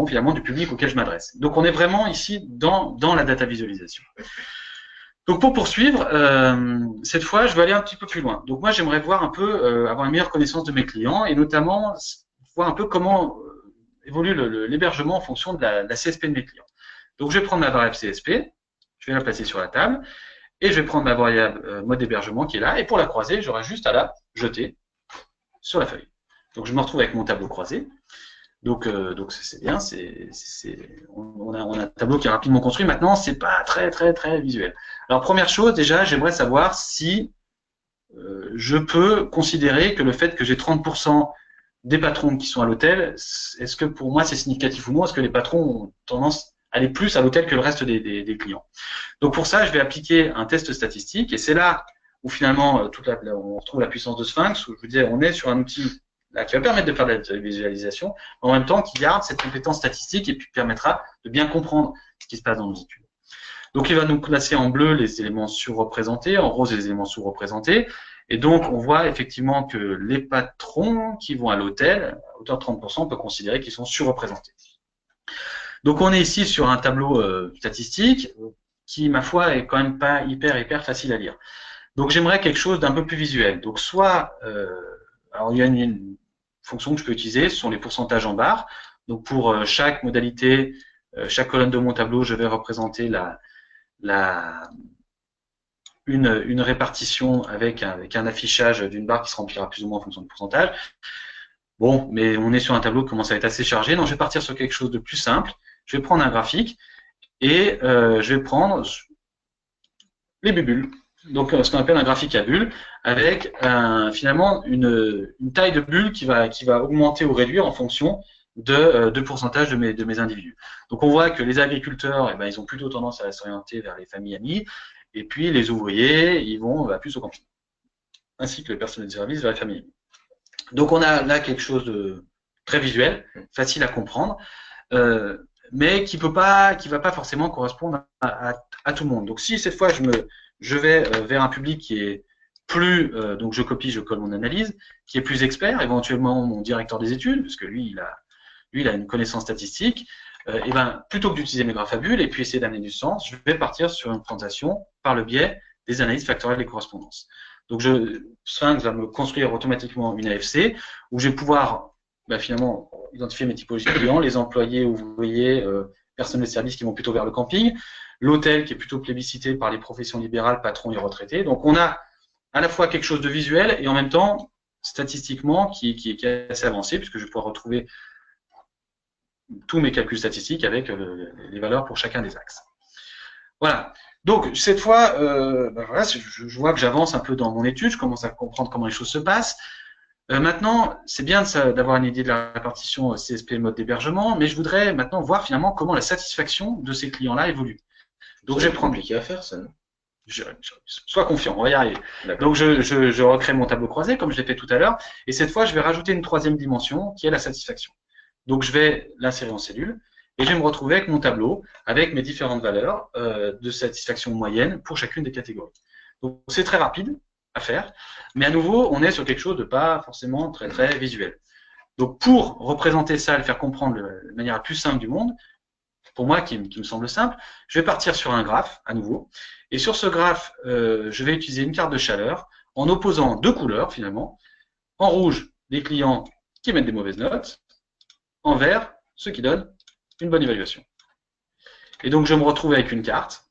finalement du public auquel je m'adresse. Donc on est vraiment ici dans la data visualisation. Donc pour poursuivre, cette fois je vais aller un petit peu plus loin. Donc moi j'aimerais voir un peu avoir une meilleure connaissance de mes clients et notamment voir un peu comment évolue l'hébergement en fonction de la CSP de mes clients. Donc je vais prendre ma variable CSP, je vais la placer sur la table. Et je vais prendre ma variable mode d'hébergement qui est là. Et pour la croiser, j'aurai juste à la jeter sur la feuille. Donc je me retrouve avec mon tableau croisé. Donc c'est bien. On a un tableau qui est rapidement construit. Maintenant, c'est pas très visuel. Alors première chose, déjà, j'aimerais savoir si je peux considérer que le fait que j'ai 30% des patrons qui sont à l'hôtel, est-ce que pour moi c'est significatif ou non? Est-ce que les patrons ont tendance à aller plus à l'hôtel que le reste des clients? Donc pour ça, je vais appliquer un test statistique et c'est là où finalement on retrouve la puissance de Sphinx, où je vous disais, on est sur un outil là, qui va permettre de faire de la visualisation, en même temps qui garde cette compétence statistique et puis permettra de bien comprendre ce qui se passe dans nos études. Donc il va nous classer en bleu les éléments surreprésentés, en rose les éléments sous-représentés. Et donc, on voit effectivement que les patrons qui vont à l'hôtel, à hauteur de 30%, on peut considérer qu'ils sont surreprésentés. Donc, on est ici sur un tableau statistique qui, ma foi, est quand même pas hyper facile à lire. Donc, j'aimerais quelque chose d'un peu plus visuel. Donc, soit, alors il y a une fonction que je peux utiliser, ce sont les pourcentages en barres. Donc, pour chaque modalité, chaque colonne de mon tableau, je vais représenter une répartition avec un affichage d'une barre qui se remplira plus ou moins en fonction du pourcentage. Bon, mais on est sur un tableau qui commence à être assez chargé. Donc, je vais partir sur quelque chose de plus simple. Je vais prendre un graphique et je vais prendre les bulles. Donc, ce qu'on appelle un graphique à bulles avec finalement une taille de bulle qui va augmenter ou réduire en fonction de pourcentage de mes individus. Donc, on voit que les agriculteurs, ils ont plutôt tendance à s'orienter vers les familles amies. Et puis, les ouvriers, ils vont plus au camping. Ainsi que le personnel de service vers les familles. Donc, on a là quelque chose de très visuel, facile à comprendre, mais qui va pas forcément correspondre à tout le monde. Donc, si cette fois, je je vais vers un public qui est plus, donc je copie, je colle mon analyse, qui est plus expert, éventuellement mon directeur des études, parce que lui, il a une connaissance statistique. Et ben, plutôt que d'utiliser mes graphes à bulles et puis essayer d'amener du sens, je vais partir sur une présentation par le biais des analyses factorielles des correspondances. Donc, Sphinx va me construire automatiquement une AFC où je vais pouvoir finalement identifier mes typologies de clients, les employés, ouvriers, personnels de service qui vont plutôt vers le camping, l'hôtel qui est plutôt plébiscité par les professions libérales, patrons et retraités. Donc, on a à la fois quelque chose de visuel et en même temps, statistiquement, qui est assez avancé, puisque je vais pouvoir retrouver tous mes calculs statistiques avec les valeurs pour chacun des axes. Voilà. Donc, cette fois, voilà, je vois que j'avance un peu dans mon étude, je commence à comprendre comment les choses se passent. Maintenant, c'est bien d'avoir une idée de la répartition CSP mode d'hébergement, mais je voudrais maintenant voir finalement comment la satisfaction de ces clients-là évolue. Donc, je vais prendre... compliqué à faire, ça, non? Sois confiant, on va y arriver. Donc, je recrée mon tableau croisé, comme je l'ai fait tout à l'heure, et cette fois, je vais rajouter une troisième dimension, qui est la satisfaction. Donc, je vais l'insérer en cellule, et je vais me retrouver avec mon tableau, avec mes différentes valeurs de satisfaction moyenne pour chacune des catégories. Donc, c'est très rapide à faire, mais à nouveau, on est sur quelque chose de pas forcément très, très visuel. Donc, pour représenter ça, le faire comprendre de manière la plus simple du monde, pour moi, qui me semble simple, je vais partir sur un graphe, à nouveau, et sur ce graphe, je vais utiliser une carte de chaleur en opposant deux couleurs, finalement. En rouge, des clients qui mettent des mauvaises notes, en vert, ceux qui donnent une bonne évaluation. Et donc, je me retrouve avec une carte,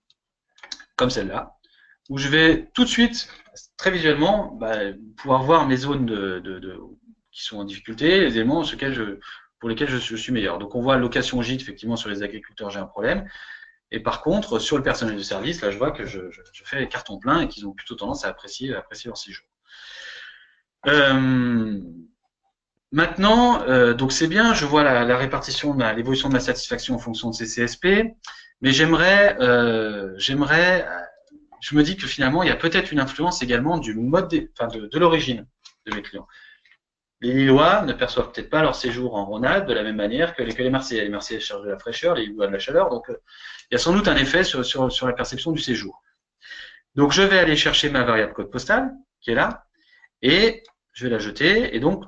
comme celle-là, où je vais tout de suite, très visuellement, pouvoir voir mes zones qui sont en difficulté, les éléments pour lesquels je suis meilleur. Donc, on voit location gîte, effectivement, sur les agriculteurs, j'ai un problème. Et par contre, sur le personnel de service, là, je vois que je fais les cartons pleins et qu'ils ont plutôt tendance à apprécier leur séjour. Maintenant, donc c'est bien, je vois la répartition, l'évolution de ma satisfaction en fonction de ces CSP, mais je me dis que finalement, il y a peut-être une influence également du mode, de l'origine de mes clients. Les Lillois ne perçoivent peut-être pas leur séjour en Rhône-Alpes de la même manière que les Marseillais. Les Marseillais cherchent de la fraîcheur, les Lillois de la chaleur, donc il y a sans doute un effet sur la perception du séjour. Donc je vais aller chercher ma variable code postal, qui est là, et je vais la jeter, et donc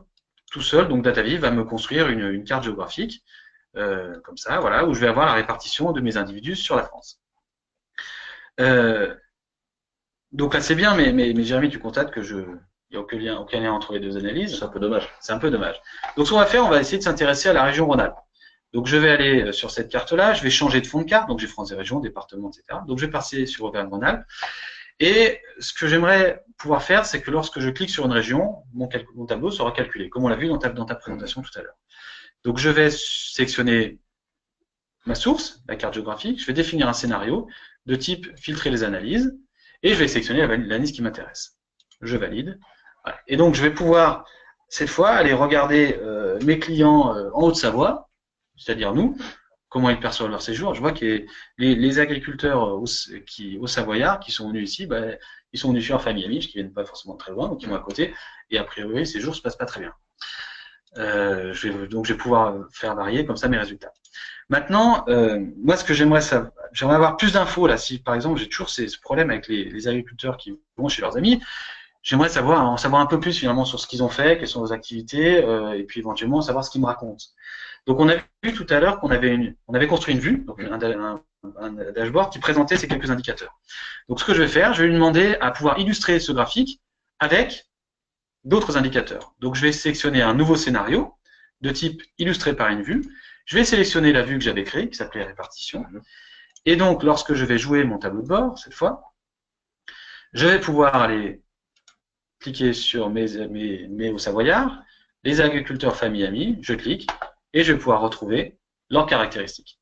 tout seul, donc DataViz va me construire une carte géographique, comme ça, voilà, où je vais avoir la répartition de mes individus sur la France. Donc là c'est bien, mais Jérémy, tu constates que il n'y a aucun lien entre les deux analyses. C'est un peu dommage. C'est un peu dommage. Donc ce qu'on va faire, on va essayer de s'intéresser à la région Rhône-Alpes. Donc je vais aller sur cette carte-là, je vais changer de fond de carte, donc j'ai France et régions, départements, etc. Donc je vais passer sur Auvergne-Rhône-Alpes. Et ce que j'aimerais pouvoir faire, c'est que lorsque je clique sur une région, mon tableau sera calculé, comme on l'a vu dans ta présentation tout à l'heure. Donc je vais sélectionner ma source, la carte géographique, je vais définir un scénario de type filtrer les analyses, et je vais sélectionner l'analyse qui m'intéresse. Je valide. Voilà. Et donc je vais pouvoir, cette fois, aller regarder mes clients en Haute-Savoie, c'est-à-dire nous, comment ils perçoivent leur séjour. Je vois que les agriculteurs au Savoyard qui sont venus ici, ils sont venus sur leur famille amie, qui viennent pas forcément très loin, donc ils vont à côté, et a priori, le séjour se passe pas très bien. Donc je vais pouvoir faire varier comme ça mes résultats. Maintenant, moi ce que j'aimerais avoir plus d'infos là, si par exemple j'ai toujours ce problème avec les agriculteurs qui vont chez leurs amis, j'aimerais en savoir un peu plus finalement sur ce qu'ils ont fait, quelles sont leurs activités, et puis éventuellement savoir ce qu'ils me racontent. Donc on a vu tout à l'heure qu'on avait construit une vue, donc un dashboard qui présentait ces quelques indicateurs. Donc ce que je vais faire, je vais lui demander à pouvoir illustrer ce graphique avec d'autres indicateurs. Donc je vais sélectionner un nouveau scénario de type illustré par une vue. Je vais sélectionner la vue que j'avais créée, qui s'appelait répartition. Et donc lorsque je vais jouer mon tableau de bord, cette fois, je vais pouvoir aller cliquer sur mes Haut-Savoyards, les agriculteurs famille amis, je clique, et je vais pouvoir retrouver leurs caractéristiques.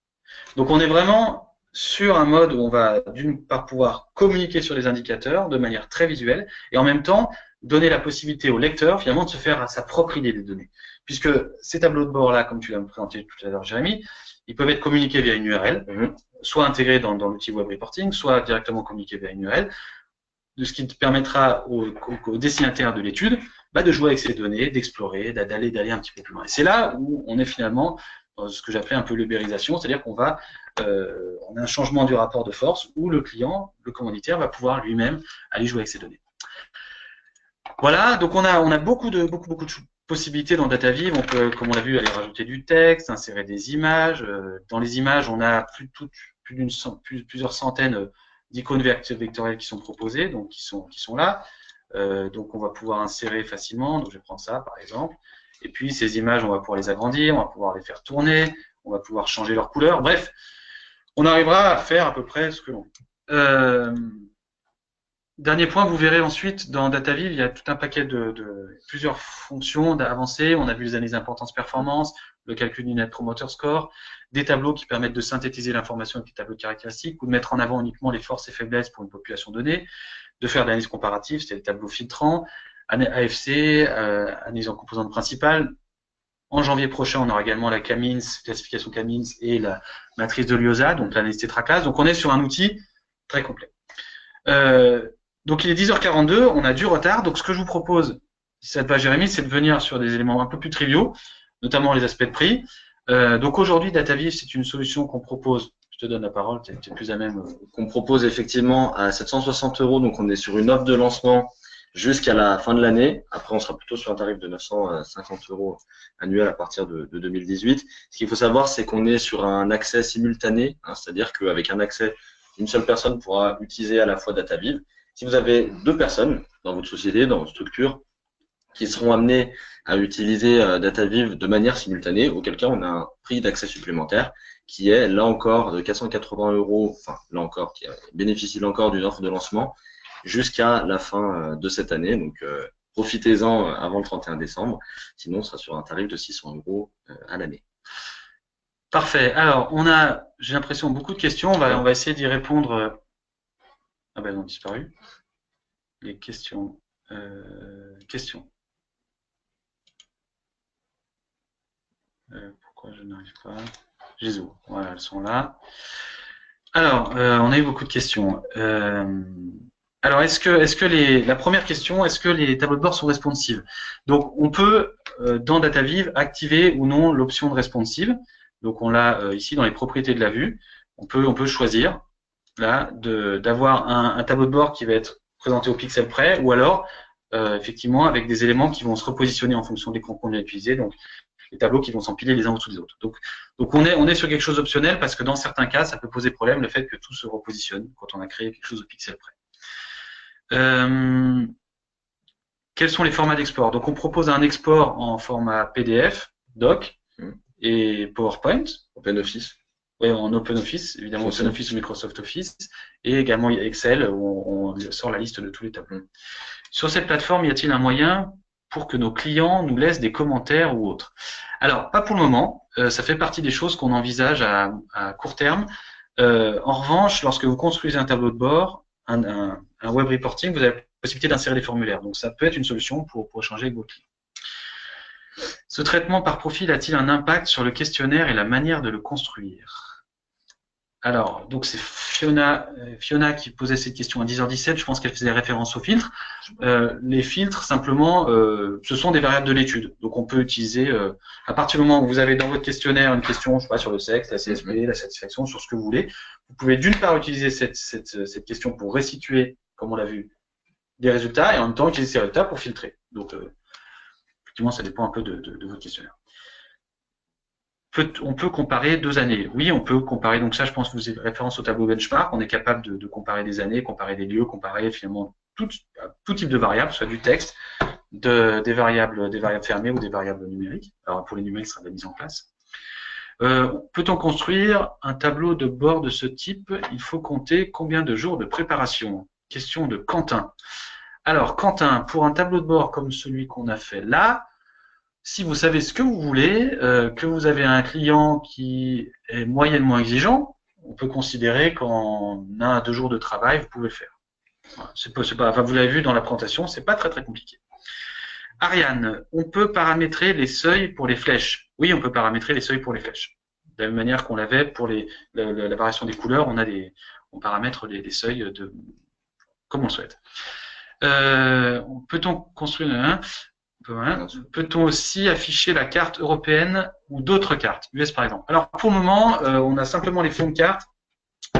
Donc on est vraiment sur un mode où on va d'une part pouvoir communiquer sur les indicateurs de manière très visuelle, et en même temps donner la possibilité au lecteur finalement de se faire sa propre idée des données. Puisque ces tableaux de bord là, comme tu l'as présenté tout à l'heure Jérémy, ils peuvent être communiqués via une URL, soit intégrés dans l'outil Web Reporting, soit directement communiqués via une URL, de ce qui te permettra au destinataire de l'étude de jouer avec ces données, d'explorer, d'aller un petit peu plus loin. Et c'est là où on est finalement ce que j'appelais un peu l'ubérisation, c'est-à-dire qu'on va, on a un changement du rapport de force où le client, le commanditaire, va pouvoir lui-même aller jouer avec ses données. Voilà, donc on a beaucoup de possibilités dans DataViv. On peut, comme on l'a vu, aller rajouter du texte, insérer des images. Dans les images, on a plusieurs centaines d'icônes vectorielles qui sont proposées, donc qui sont là. Donc on va pouvoir insérer facilement. Donc je vais prendre ça par exemple. Et puis ces images, on va pouvoir les agrandir, on va pouvoir les faire tourner, on va pouvoir changer leur couleur. Bref, on arrivera à faire à peu près ce que l'on veut. Dernier point, vous verrez ensuite dans DataViv, il y a tout un paquet de plusieurs fonctions avancées. On a vu les analyses d'importance performance, le calcul du Net Promoter Score, des tableaux qui permettent de synthétiser l'information avec des tableaux caractéristiques ou de mettre en avant uniquement les forces et faiblesses pour une population donnée, de faire de l'analyse comparative, c'est des tableaux filtrants, AFC, analyse en composantes principales. En janvier prochain, on aura également la Camins, classification Camins et la matrice de Liosa, donc l'analyse tétraclasse. Donc on est sur un outil très complet. Donc il est 10h42, on a du retard. Donc ce que je vous propose, si ça te va Jérémy, c'est de venir sur des éléments un peu plus triviaux, notamment les aspects de prix. Donc aujourd'hui, DataViv, c'est une solution qu'on propose. Je te donne la parole, tu es plus à même. Qu'on propose effectivement à 760 €. Donc on est sur une offre de lancement jusqu'à la fin de l'année. Après, on sera plutôt sur un tarif de 950 € annuel à partir de 2018. Ce qu'il faut savoir, c'est qu'on est sur un accès simultané, hein, c'est-à-dire qu'avec un accès, une seule personne pourra utiliser à la fois DataViv. Si vous avez deux personnes dans votre société, dans votre structure, qui seront amenées à utiliser DataViv de manière simultanée, auquel cas on a un prix d'accès supplémentaire qui est là encore de 480 €, enfin là encore, qui bénéficie là encore d'une offre de lancement jusqu'à la fin de cette année. Donc profitez-en avant le 31 décembre, sinon on sera sur un tarif de 600 € à l'année. Parfait. Alors, on a, j'ai l'impression, beaucoup de questions. On va essayer d'y répondre. Ah ben, elles ont disparu. Les questions. Questions. Pourquoi je n'arrive pas? Jésus. Voilà, elles sont là. Alors, on a eu beaucoup de questions. Alors, la première question, est-ce que les tableaux de bord sont responsives? Donc, on peut, dans DataViv, activer ou non l'option de responsive. Donc, on l'a ici dans les propriétés de la vue. On peut choisir là d'avoir un tableau de bord qui va être présenté au pixel près, ou alors effectivement avec des éléments qui vont se repositionner en fonction des écrans qu'on a utilisés. Donc, les tableaux qui vont s'empiler les uns au-dessus des autres. Donc on est sur quelque chose d'optionnel parce que dans certains cas, ça peut poser problème le fait que tout se repositionne quand on a créé quelque chose au pixel près. Quels sont les formats d'export? Donc on propose un export en format PDF, Doc et PowerPoint. OpenOffice. Oui, en OpenOffice, évidemment OpenOffice ou Microsoft Office, et également Excel où on sort la liste de tous les tableaux. Sur cette plateforme, y a-t-il un moyen pour que nos clients nous laissent des commentaires ou autres? Alors, pas pour le moment. Ça fait partie des choses qu'on envisage à court terme. En revanche, lorsque vous construisez un tableau de bord, un web reporting, vous avez la possibilité d'insérer des formulaires. Donc, ça peut être une solution pour échanger avec vos clients. Ce traitement par profil a-t-il un impact sur le questionnaire et la manière de le construire? Alors, donc c'est Fiona qui posait cette question à 10h17. Je pense qu'elle faisait référence aux filtres. Les filtres, simplement, ce sont des variables de l'étude. Donc, on peut utiliser, à partir du moment où vous avez dans votre questionnaire une question, je sais pas, sur le sexe, la CSP, la satisfaction, sur ce que vous voulez, vous pouvez d'une part utiliser cette question pour restituer, comme on l'a vu, des résultats, et en même temps utiliser ces résultats pour filtrer. Donc, effectivement, ça dépend un peu de votre questionnaire. On peut comparer 2 années. Oui, on peut comparer. Donc ça, je pense que vous avez référence au tableau benchmark. On est capable de comparer des années, comparer des lieux, comparer finalement tout type de variables, soit du texte, des variables fermées ou des variables numériques. Alors pour les numériques, ça sera de la mise en place. Peut-on construire un tableau de bord de ce type? Il faut compter combien de jours de préparation? Question de Quentin. Alors Quentin, pour un tableau de bord comme celui qu'on a fait là, si vous savez ce que vous voulez, que vous avez un client qui est moyennement exigeant, on peut considérer qu'en 1 à 2 jours de travail, vous pouvez le faire. Voilà, enfin, vous l'avez vu dans la présentation, c'est pas très compliqué. Ariane, on peut paramétrer les seuils pour les flèches. Oui, on peut paramétrer les seuils pour les flèches. De la même manière qu'on l'avait pour la variation des couleurs, on paramètre les seuils comme on le souhaite. Peut-on construire Peut-on aussi afficher la carte européenne ou d'autres cartes, US par exemple? Alors pour le moment, on a simplement les fonds de carte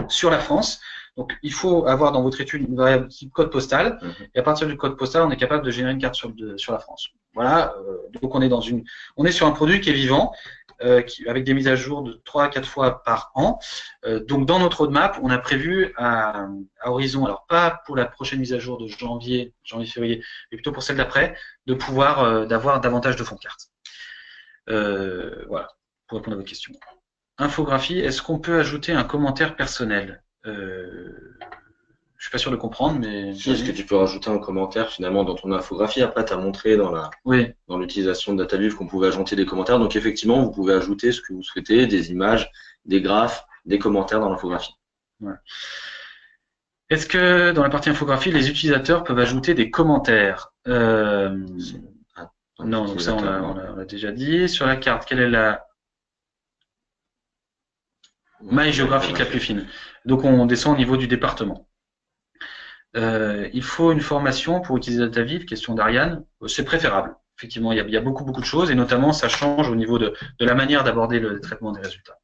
sur la France. Donc il faut avoir dans votre étude une variable type code postal, et à partir du code postal, on est capable de générer une carte sur la France. Voilà, donc on est sur un produit qui est vivant, avec des mises à jour de 3 à 4 fois par an. Donc dans notre roadmap, on a prévu à horizon, alors pas pour la prochaine mise à jour de janvier-février, mais plutôt pour celle d'après, de pouvoir d'avoir davantage de fonds de carte. Voilà, pour répondre à votre question. Infographie, est-ce qu'on peut ajouter un commentaire personnel? Je suis pas sûr de comprendre, mais... Si, est-ce que tu peux rajouter un commentaire finalement dans ton infographie? Après, tu as montré dans l'utilisation de DataViv qu'on pouvait ajouter des commentaires. Donc effectivement, vous pouvez ajouter ce que vous souhaitez, des images, des graphes, des commentaires dans l'infographie. Ouais. Est-ce que dans la partie infographie, les utilisateurs peuvent ajouter des commentaires? Non, donc ça on l'a déjà dit. Sur la carte, quelle est la maille géographique la plus fine? Donc on descend au niveau du département. Il faut une formation pour utiliser DataViv, question d'Ariane. C'est préférable. Effectivement, il y a beaucoup de choses, et notamment ça change au niveau de la manière d'aborder le traitement des résultats.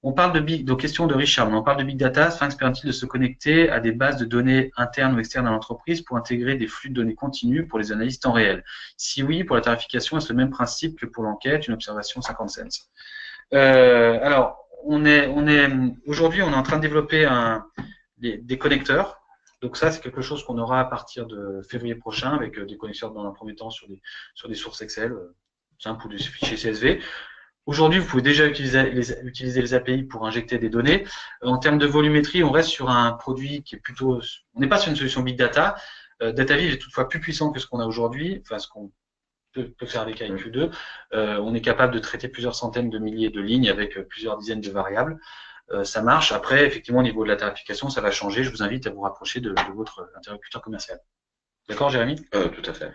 On parle de question de Richard, on parle de Big Data. Sphinx permet-il de se connecter à des bases de données internes ou externes à l'entreprise pour intégrer des flux de données continus pour les analyses temps réel? Si oui, pour la tarification, est-ce le même principe que pour l'enquête, une observation 50 cents? Alors, aujourd'hui, on est en train de développer des connecteurs. Donc ça, c'est quelque chose qu'on aura à partir de février prochain, avec des connecteurs dans un premier temps sur des sources Excel simples ou des fichiers CSV. Aujourd'hui, vous pouvez déjà utiliser les API pour injecter des données. En termes de volumétrie, on reste sur un produit qui est plutôt... On n'est pas sur une solution Big Data. DataViv est toutefois plus puissant que ce qu'on a aujourd'hui, enfin ce qu'on peut faire avec IQ2. On est capable de traiter plusieurs centaines de milliers de lignes avec plusieurs dizaines de variables. Ça marche. Après, effectivement, au niveau de la tarification, ça va changer. Je vous invite à vous rapprocher de votre interlocuteur commercial. D'accord, Jérémy? Tout à fait.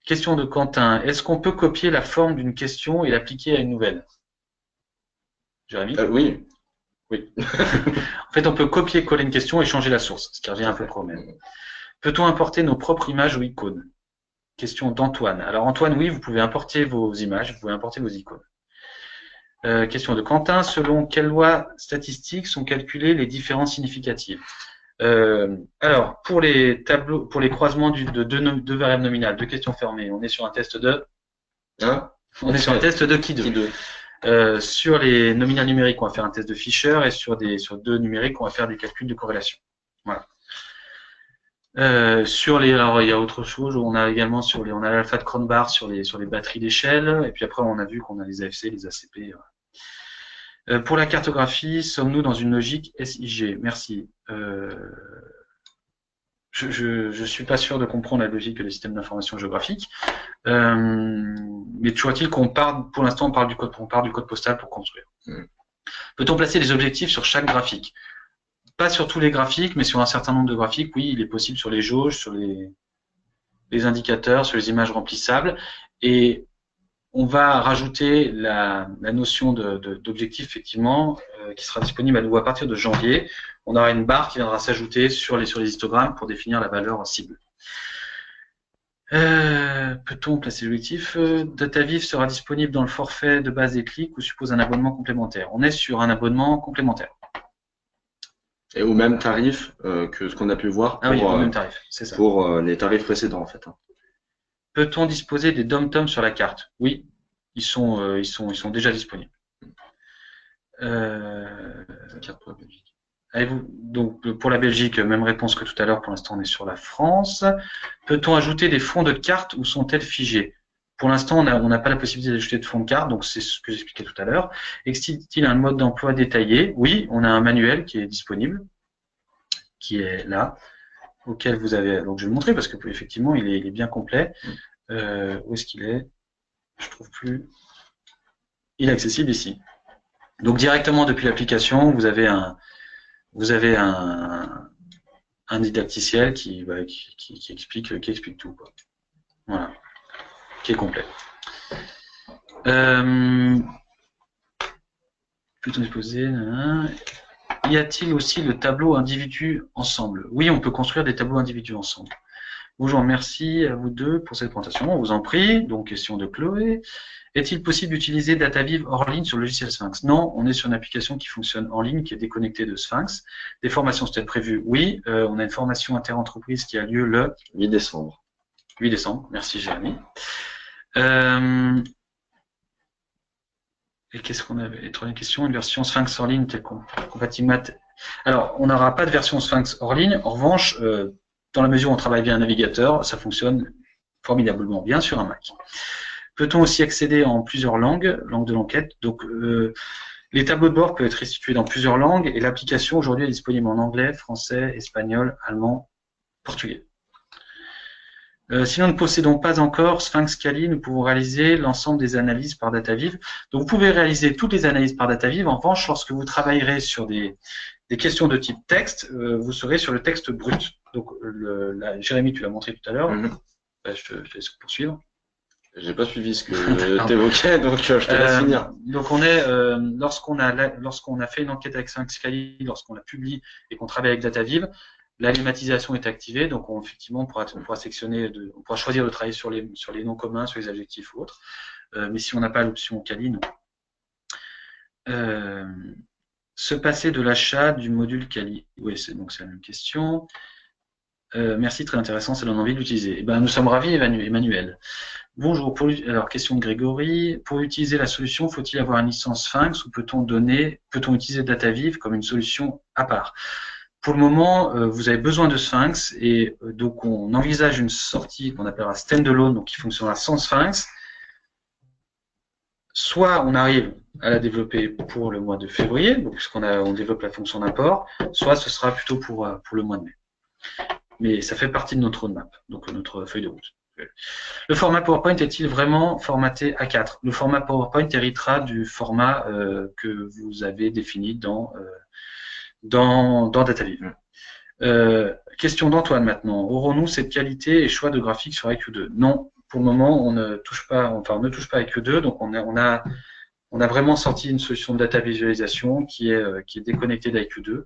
Question de Quentin. Est-ce qu'on peut copier la forme d'une question et l'appliquer à une nouvelle? Jérémy? Oui. Oui. En fait, on peut copier-coller une question et changer la source, ce qui revient un peu au même. Peut-on importer nos propres images ou icônes? Question d'Antoine. Alors Antoine, oui, vous pouvez importer vos images, vous pouvez importer vos icônes. Question de Quentin. Selon quelles lois statistiques sont calculées les différences significatives? Alors, pour les tableaux, pour les croisements de deux variables nominales, deux questions fermées, on est sur un test de... On est sur un test de Qui2. Sur les nominales numériques, on va faire un test de Fisher, et sur deux numériques, on va faire des calculs de corrélation. Voilà. Alors il y a autre chose, on a également on a l'alpha de Cronbach sur les batteries d'échelle, et puis après on a vu qu'on a les AFC, les ACP. Pour la cartographie, sommes-nous dans une logique SIG? Merci. Je suis pas sûr de comprendre la logique des systèmes d'information géographique, mais toujours est-il qu'on part, pour l'instant, on part du code postal pour construire. Peut-on placer des objectifs sur chaque graphique? Pas sur tous les graphiques, mais sur un certain nombre de graphiques, oui, il est possible sur les jauges, sur les indicateurs, sur les images remplissables, et on va rajouter la notion d'objectif, effectivement, qui sera disponible à nouveau à partir de janvier. On aura une barre qui viendra s'ajouter sur les histogrammes pour définir la valeur cible. Peut-on placer l'objectif? DataViv sera disponible dans le forfait de base des clics ou suppose un abonnement complémentaire? On est sur un abonnement complémentaire. Et au même tarif que ce qu'on a pu voir pour, au même tarif, c'est ça. Pour les tarifs précédents en fait. Peut-on disposer des DOM-TOM sur la carte? Oui, ils sont déjà disponibles. Carte pour la Belgique. Donc pour la Belgique, même réponse que tout à l'heure, pour l'instant on est sur la France. Peut-on ajouter des fonds de carte ou sont-elles figées? Pour l'instant, on n'a pas la possibilité d'ajouter de fonds de carte, donc c'est ce que j'expliquais tout à l'heure. Existe-t-il un mode d'emploi détaillé? Oui, on a un manuel qui est disponible, qui est là, auquel vous avez... Donc je vais le montrer parce que effectivement, il est bien complet. Où est-ce qu'il est? Je trouve plus. Il est accessible ici. Donc directement depuis l'application, vous avez un didacticiel qui explique tout, quoi. Voilà. Qui est complet. Plutôt disposé. Y a-t-il aussi le tableau individu ensemble? Oui, on peut construire des tableaux individus ensemble. Bonjour, merci à vous deux pour cette présentation. On vous en prie. Donc, question de Chloé. Est-il possible d'utiliser DataViv hors ligne sur le logiciel Sphinx? Non, on est sur une application qui fonctionne en ligne, qui est déconnectée de Sphinx. Des formations sont-elles prévues? Oui, on a une formation inter-entreprise qui a lieu le 8 décembre. 8 décembre. Merci, Jérémy. Et qu'est-ce qu'on avait? Et troisième question, une version Sphinx hors ligne telle compatible Math. Alors, on n'aura pas de version Sphinx hors ligne. En revanche, dans la mesure où on travaille via un navigateur, ça fonctionne formidablement bien sur un Mac. Peut-on aussi accéder en plusieurs langues, langue de l'enquête? Donc, les tableaux de bord peuvent être restitués dans plusieurs langues et l'application aujourd'hui est disponible en anglais, français, espagnol, allemand, portugais. Si nous ne possédons pas encore Sphinx Kali, nous pouvons réaliser l'ensemble des analyses par DataViv. Donc, vous pouvez réaliser toutes les analyses par DataViv. En revanche, lorsque vous travaillerez sur des questions de type texte, vous serez sur le texte brut. Donc, Jérémy, tu l'as montré tout à l'heure. Je te laisse poursuivre. J'ai pas suivi ce que tu évoquais, donc je te laisse finir. Donc on est lorsqu'on a fait une enquête avec Sphinx Kali, lorsqu'on la publie et qu'on travaille avec DataViv, la lématisation est activée, donc effectivement on pourra sectionner, on pourra choisir de travailler sur les noms communs, sur les adjectifs ou autres. Mais si on n'a pas l'option Kali, non. Se passer de l'achat du module Kali. Oui, c'est la même question. Merci, très intéressant, ça donne envie de l'utiliser. Nous sommes ravis, Emmanuel. Bonjour, alors question de Grégory. Pour utiliser la solution, faut-il avoir une licence Sphinx ou peut-on utiliser DataViv comme une solution à part? Pour le moment, vous avez besoin de Sphinx et donc on envisage une sortie qu'on appellera standalone, donc qui fonctionnera sans Sphinx. Soit on arrive à la développer pour le mois de février, puisqu'on développe la fonction d'import, soit ce sera plutôt pour le mois de mai. Mais ça fait partie de notre roadmap, donc notre feuille de route. Le format PowerPoint est-il vraiment formaté A4? Le format PowerPoint héritera du format que vous avez défini dans DataViv. Question d'Antoine maintenant. Aurons-nous cette qualité et choix de graphique sur IQ2? Non, pour le moment, on ne touche pas à IQ2, donc on a vraiment sorti une solution de data visualisation qui est déconnectée d'IQ2,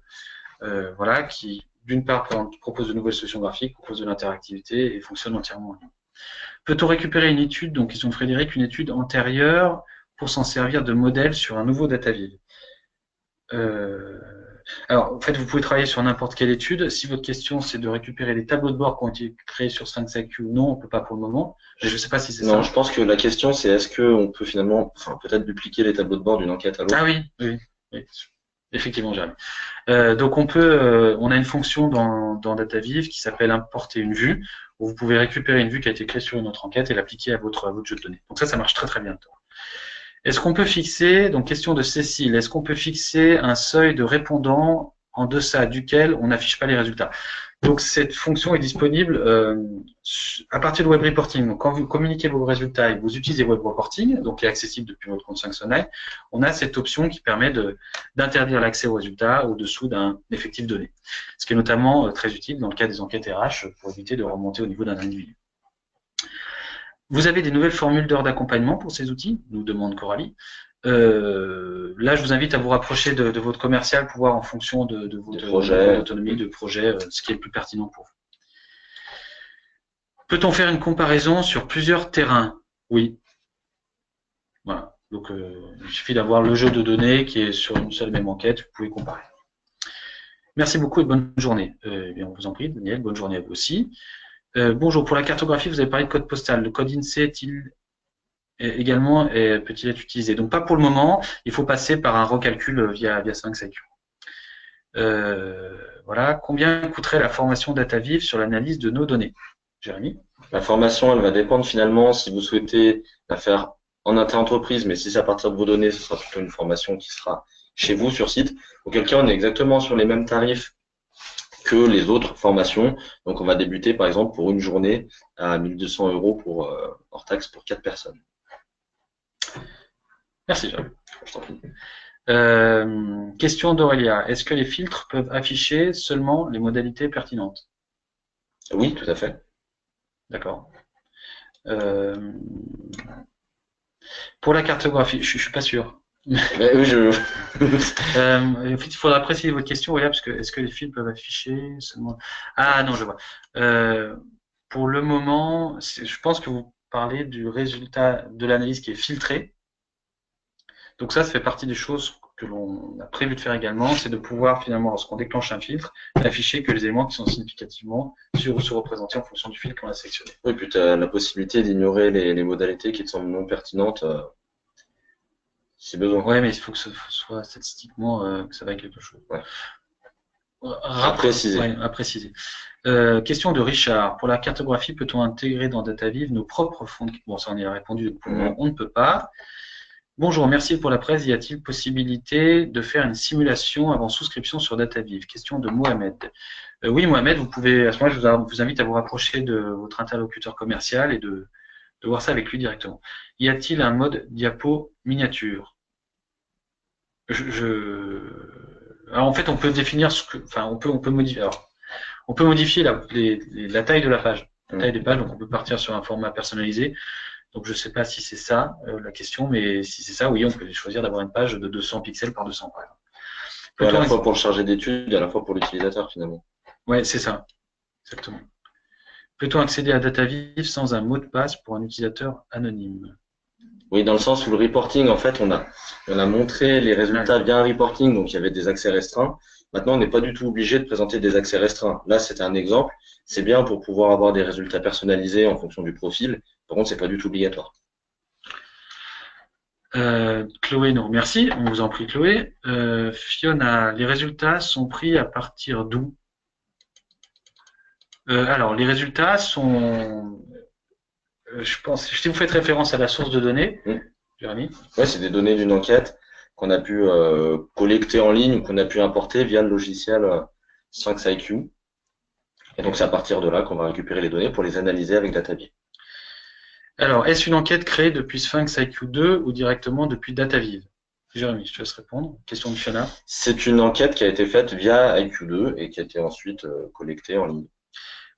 voilà, qui d'une part propose de nouvelles solutions graphiques, propose de l'interactivité et fonctionne entièrement en ligne. Peut-on récupérer une étude, donc question de Frédéric, une étude antérieure pour s'en servir de modèle sur un nouveau DataViv? Alors, en fait, vous pouvez travailler sur n'importe quelle étude. Si votre question, c'est de récupérer les tableaux de bord qui ont été créés sur Sphinx IQ, non, on ne peut pas pour le moment. Mais je ne sais pas si c'est ça. Non, je pense que la question, c'est est-ce qu'on peut finalement, peut-être dupliquer les tableaux de bord d'une enquête à l'autre? Ah oui. Effectivement, Jérémy. Donc, on a une fonction dans DataViv qui s'appelle importer une vue, où vous pouvez récupérer une vue qui a été créée sur une autre enquête et l'appliquer à votre jeu de données. Donc ça marche très très bien. Est-ce qu'on peut fixer, donc question de Cécile, est-ce qu'on peut fixer un seuil de répondants en deçà duquel on n'affiche pas les résultats? Donc cette fonction est disponible à partir de Web Reporting. Donc quand vous communiquez vos résultats et vous utilisez Web Reporting, donc qui est accessible depuis votre compte Sphinx Online, on a cette option qui permet d'interdire l'accès aux résultats au-dessous d'un effectif donné. Ce qui est notamment très utile dans le cas des enquêtes RH pour éviter de remonter au niveau d'un individu. Vous avez des nouvelles formules d'heures d'accompagnement pour ces outils? Nous demande Coralie. Là, je vous invite à vous rapprocher de votre commercial pour voir en fonction de votre autonomie de projet ce qui est le plus pertinent pour vous. Peut-on faire une comparaison sur plusieurs terrains? Oui. Voilà. Donc, il suffit d'avoir le jeu de données qui est sur une seule et même enquête. Vous pouvez comparer. Merci beaucoup et bonne journée. Eh bien, on vous en prie, Daniel. Bonne journée à vous aussi. Bonjour, pour la cartographie, vous avez parlé de code postal. Le code INSEE peut-il être utilisé? Donc pas pour le moment, il faut passer par un recalcul via Sphinx IQ. Voilà, combien coûterait la formation DataViv sur l'analyse de nos données? Jérémy? La formation, elle va dépendre finalement si vous souhaitez la faire en inter-entreprise, mais si c'est à partir de vos données, ce sera plutôt une formation qui sera chez vous sur site. Auquel cas, on est exactement sur les mêmes tarifs que les autres formations. Donc, on va débuter, par exemple, pour une journée à 1 200 € hors taxe pour 4 personnes. Merci, Jérémy. Je t'en prie. Question d'Aurélia. Est-ce que les filtres peuvent afficher seulement les modalités pertinentes? Oui, tout à fait. D'accord. Pour la cartographie, je ne suis pas sûr. Oui, il faudra préciser votre question, Aurélia, parce que est-ce que les fils peuvent afficher seulement... Ah non, je vois. pour le moment, je pense que vous parlez du résultat de l'analyse qui est filtré. Donc ça fait partie des choses que l'on a prévu de faire également, c'est de pouvoir finalement, lorsqu'on déclenche un filtre, n'afficher que les éléments qui sont significativement sous-représentés en fonction du filtre qu'on a sélectionné. Oui, puis tu as la possibilité d'ignorer les modalités qui te semblent non pertinentes si besoin. Ouais, mais il faut que ce soit statistiquement que ça vaille quelque chose. Ouais. À préciser. Ouais, à préciser. Question de Richard. Pour la cartographie, peut-on intégrer dans DataViv nos propres fonds de... Bon, ça on y a répondu, pour le moment, on ne peut pas. Bonjour, merci pour la presse. Y a-t-il possibilité de faire une simulation avant souscription sur DataViv? Question de Mohamed. Oui, Mohamed, vous pouvez, à ce moment-là, je vous invite à vous rapprocher de votre interlocuteur commercial et de voir ça avec lui directement. Y a-t-il un mode diapo miniature? Alors, en fait, on peut définir on peut modifier. Alors, on peut modifier la taille de la page, la taille des pages. Donc, on peut partir sur un format personnalisé. Donc, je ne sais pas si c'est ça la question, mais si c'est ça, oui, on peut choisir d'avoir une page de 200 pixels par 200, par exemple. À la fois pour le chargé d'études et à la fois pour l'utilisateur, finalement. Ouais, c'est ça, exactement. Peut-on accéder à DataViv sans un mot de passe pour un utilisateur anonyme? Oui, dans le sens où le reporting, en fait, on a montré les résultats via un reporting, donc il y avait des accès restreints. Maintenant, on n'est pas du tout obligé de présenter des accès restreints. Là, c'était un exemple. C'est bien pour pouvoir avoir des résultats personnalisés en fonction du profil. Par contre, c'est pas du tout obligatoire. Chloé nous remercie. On vous en prie, Chloé. Fiona, les résultats sont pris à partir d'où? Alors, les résultats sont... je pense, si vous faites référence à la source de données, Jérémy. Oui, c'est des données d'une enquête qu'on a pu collecter en ligne ou qu'on a pu importer via le logiciel Sphinx IQ. Et donc, c'est à partir de là qu'on va récupérer les données pour les analyser avec DataViv. Alors, est-ce une enquête créée depuis Sphinx IQ 2 ou directement depuis DataViv? Jérémy, je te laisse répondre. Question de Fiona. C'est une enquête qui a été faite via IQ2 et qui a été ensuite collectée en ligne.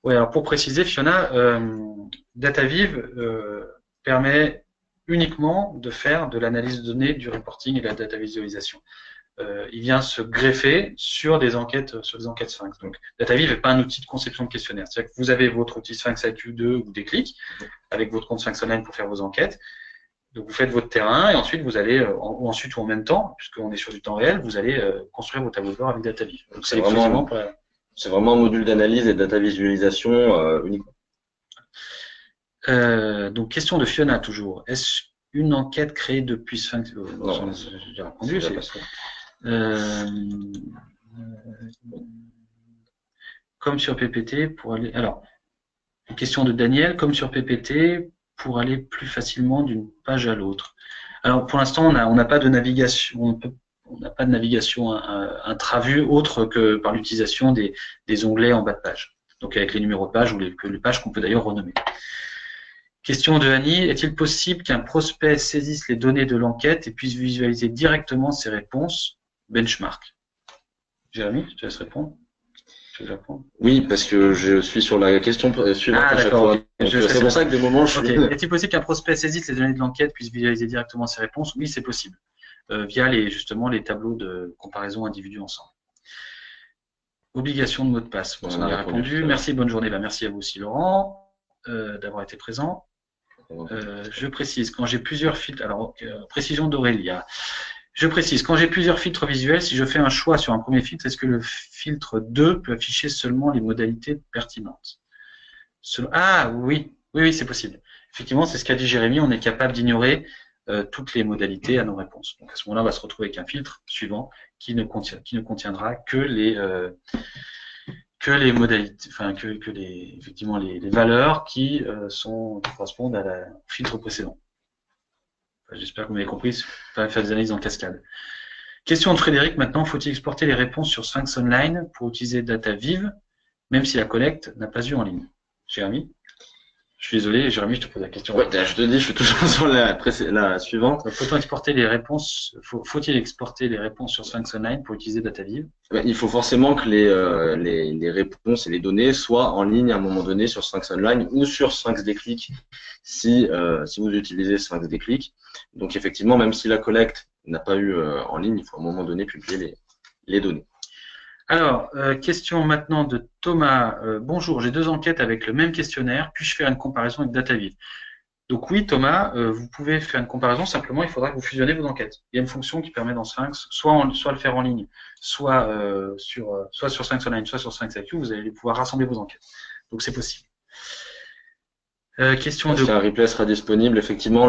Oui, alors pour préciser, Fiona, DataViv permet uniquement de faire de l'analyse de données, du reporting et de la data visualisation. Il vient se greffer sur des enquêtes Sphinx. Donc, DataViv n'est pas un outil de conception de questionnaire. C'est-à-dire que vous avez votre outil Sphinx IQ2 ou Déclic avec votre compte Sphinx Online pour faire vos enquêtes. Donc, vous faites votre terrain et ensuite, vous allez, ensuite ou en même temps, puisqu'on est sur du temps réel, vous allez construire vos tableaux de bord avec DataViv. Donc, c'est vraiment pour la... C'est vraiment un module d'analyse et de data visualisation uniquement. Donc, question de Fiona toujours. Est-ce une enquête créée depuis Sphinx? Non, j'ai répondu. Comme sur PPT, pour aller... Alors, question de Daniel. Comme sur PPT, pour aller plus facilement d'une page à l'autre. Alors, pour l'instant, on n'a pas de navigation... On n'a pas de navigation intravue autre que par l'utilisation des onglets en bas de page. Donc avec les numéros de page ou les pages qu'on peut d'ailleurs renommer. Question de Annie, est-il possible qu'un prospect saisisse les données de l'enquête et puisse visualiser directement ses réponses benchmark? Jérémy, je te laisse répondre. Oui, parce que je suis sur la question suivante à chaque fois. C'est pour ça que des moments je suis... Est-il possible qu'un prospect saisisse les données de l'enquête et puisse visualiser directement ses réponses? Oui, c'est possible. Via justement les tableaux de comparaison individus ensemble. Obligation de mot de passe. Bon, on a répondu. Merci, bonne journée. Merci à vous aussi, Laurent, d'avoir été présent. Je précise, quand j'ai plusieurs filtres, alors précision d'Aurélia. Je précise, quand j'ai plusieurs filtres visuels, si je fais un choix sur un premier filtre, est-ce que le filtre 2 peut afficher seulement les modalités pertinentes? Ah oui, c'est possible. Effectivement, c'est ce qu'a dit Jérémy, on est capable d'ignorer toutes les modalités à nos réponses. Donc à ce moment-là, on va se retrouver avec un filtre suivant qui ne contiendra que les modalités, enfin effectivement les valeurs qui correspondent au filtre précédent. Enfin, j'espère que vous m'avez compris, pas faire des analyses en cascade. Question de Frédéric maintenant, faut-il exporter les réponses sur Sphinx Online pour utiliser DataViv, même si la collecte n'a pas eu en ligne? Jérémy? Je suis désolé, Jérémy, je te pose la question. Ouais, je te dis, je suis toujours sur la suivante. Faut-il exporter les réponses? Faut-il exporter les réponses sur Sphinx Online pour utiliser DataViv? Il faut forcément que les réponses et les données soient en ligne à un moment donné sur Sphinx Online ou sur Sphinx Déclic si vous utilisez Sphinx Déclic. Donc effectivement, même si la collecte n'a pas eu en ligne, il faut à un moment donné publier les données. Alors, question maintenant de Thomas. Bonjour, j'ai 2 enquêtes avec le même questionnaire. Puis-je faire une comparaison avec DataViz? Donc oui, Thomas, vous pouvez faire une comparaison. Simplement, il faudra que vous fusionnez vos enquêtes. Il y a une fonction qui permet dans Sphinx, soit le faire en ligne, soit sur Sphinx Online, soit sur Sphinx IQ, vous allez pouvoir rassembler vos enquêtes. Donc c'est possible. Question Parce de qu'un replay sera disponible, effectivement,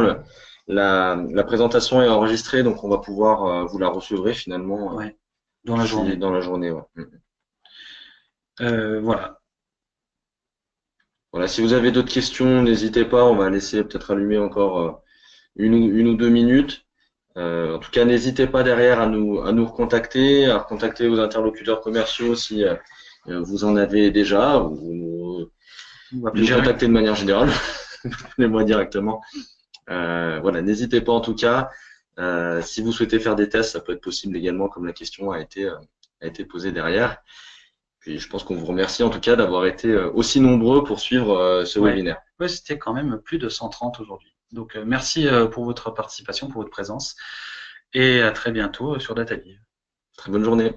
la présentation est enregistrée, donc on va pouvoir, vous la recevrez finalement ouais, dans la journée. dans la journée. Ouais. Voilà. Voilà, si vous avez d'autres questions, n'hésitez pas, on va laisser peut-être allumer encore une ou 2 minutes. En tout cas, n'hésitez pas derrière à nous recontacter, à recontacter vos interlocuteurs commerciaux si vous en avez déjà, ou nous contacter de manière générale, appelez-moi directement. Voilà, n'hésitez pas en tout cas. Si vous souhaitez faire des tests, ça peut être possible également, comme la question a été posée derrière. Puis je pense qu'on vous remercie en tout cas d'avoir été aussi nombreux pour suivre ce webinaire. Ouais, c'était quand même plus de 130 aujourd'hui. Donc merci pour votre participation, pour votre présence, et à très bientôt sur DataViz. Très bonne journée.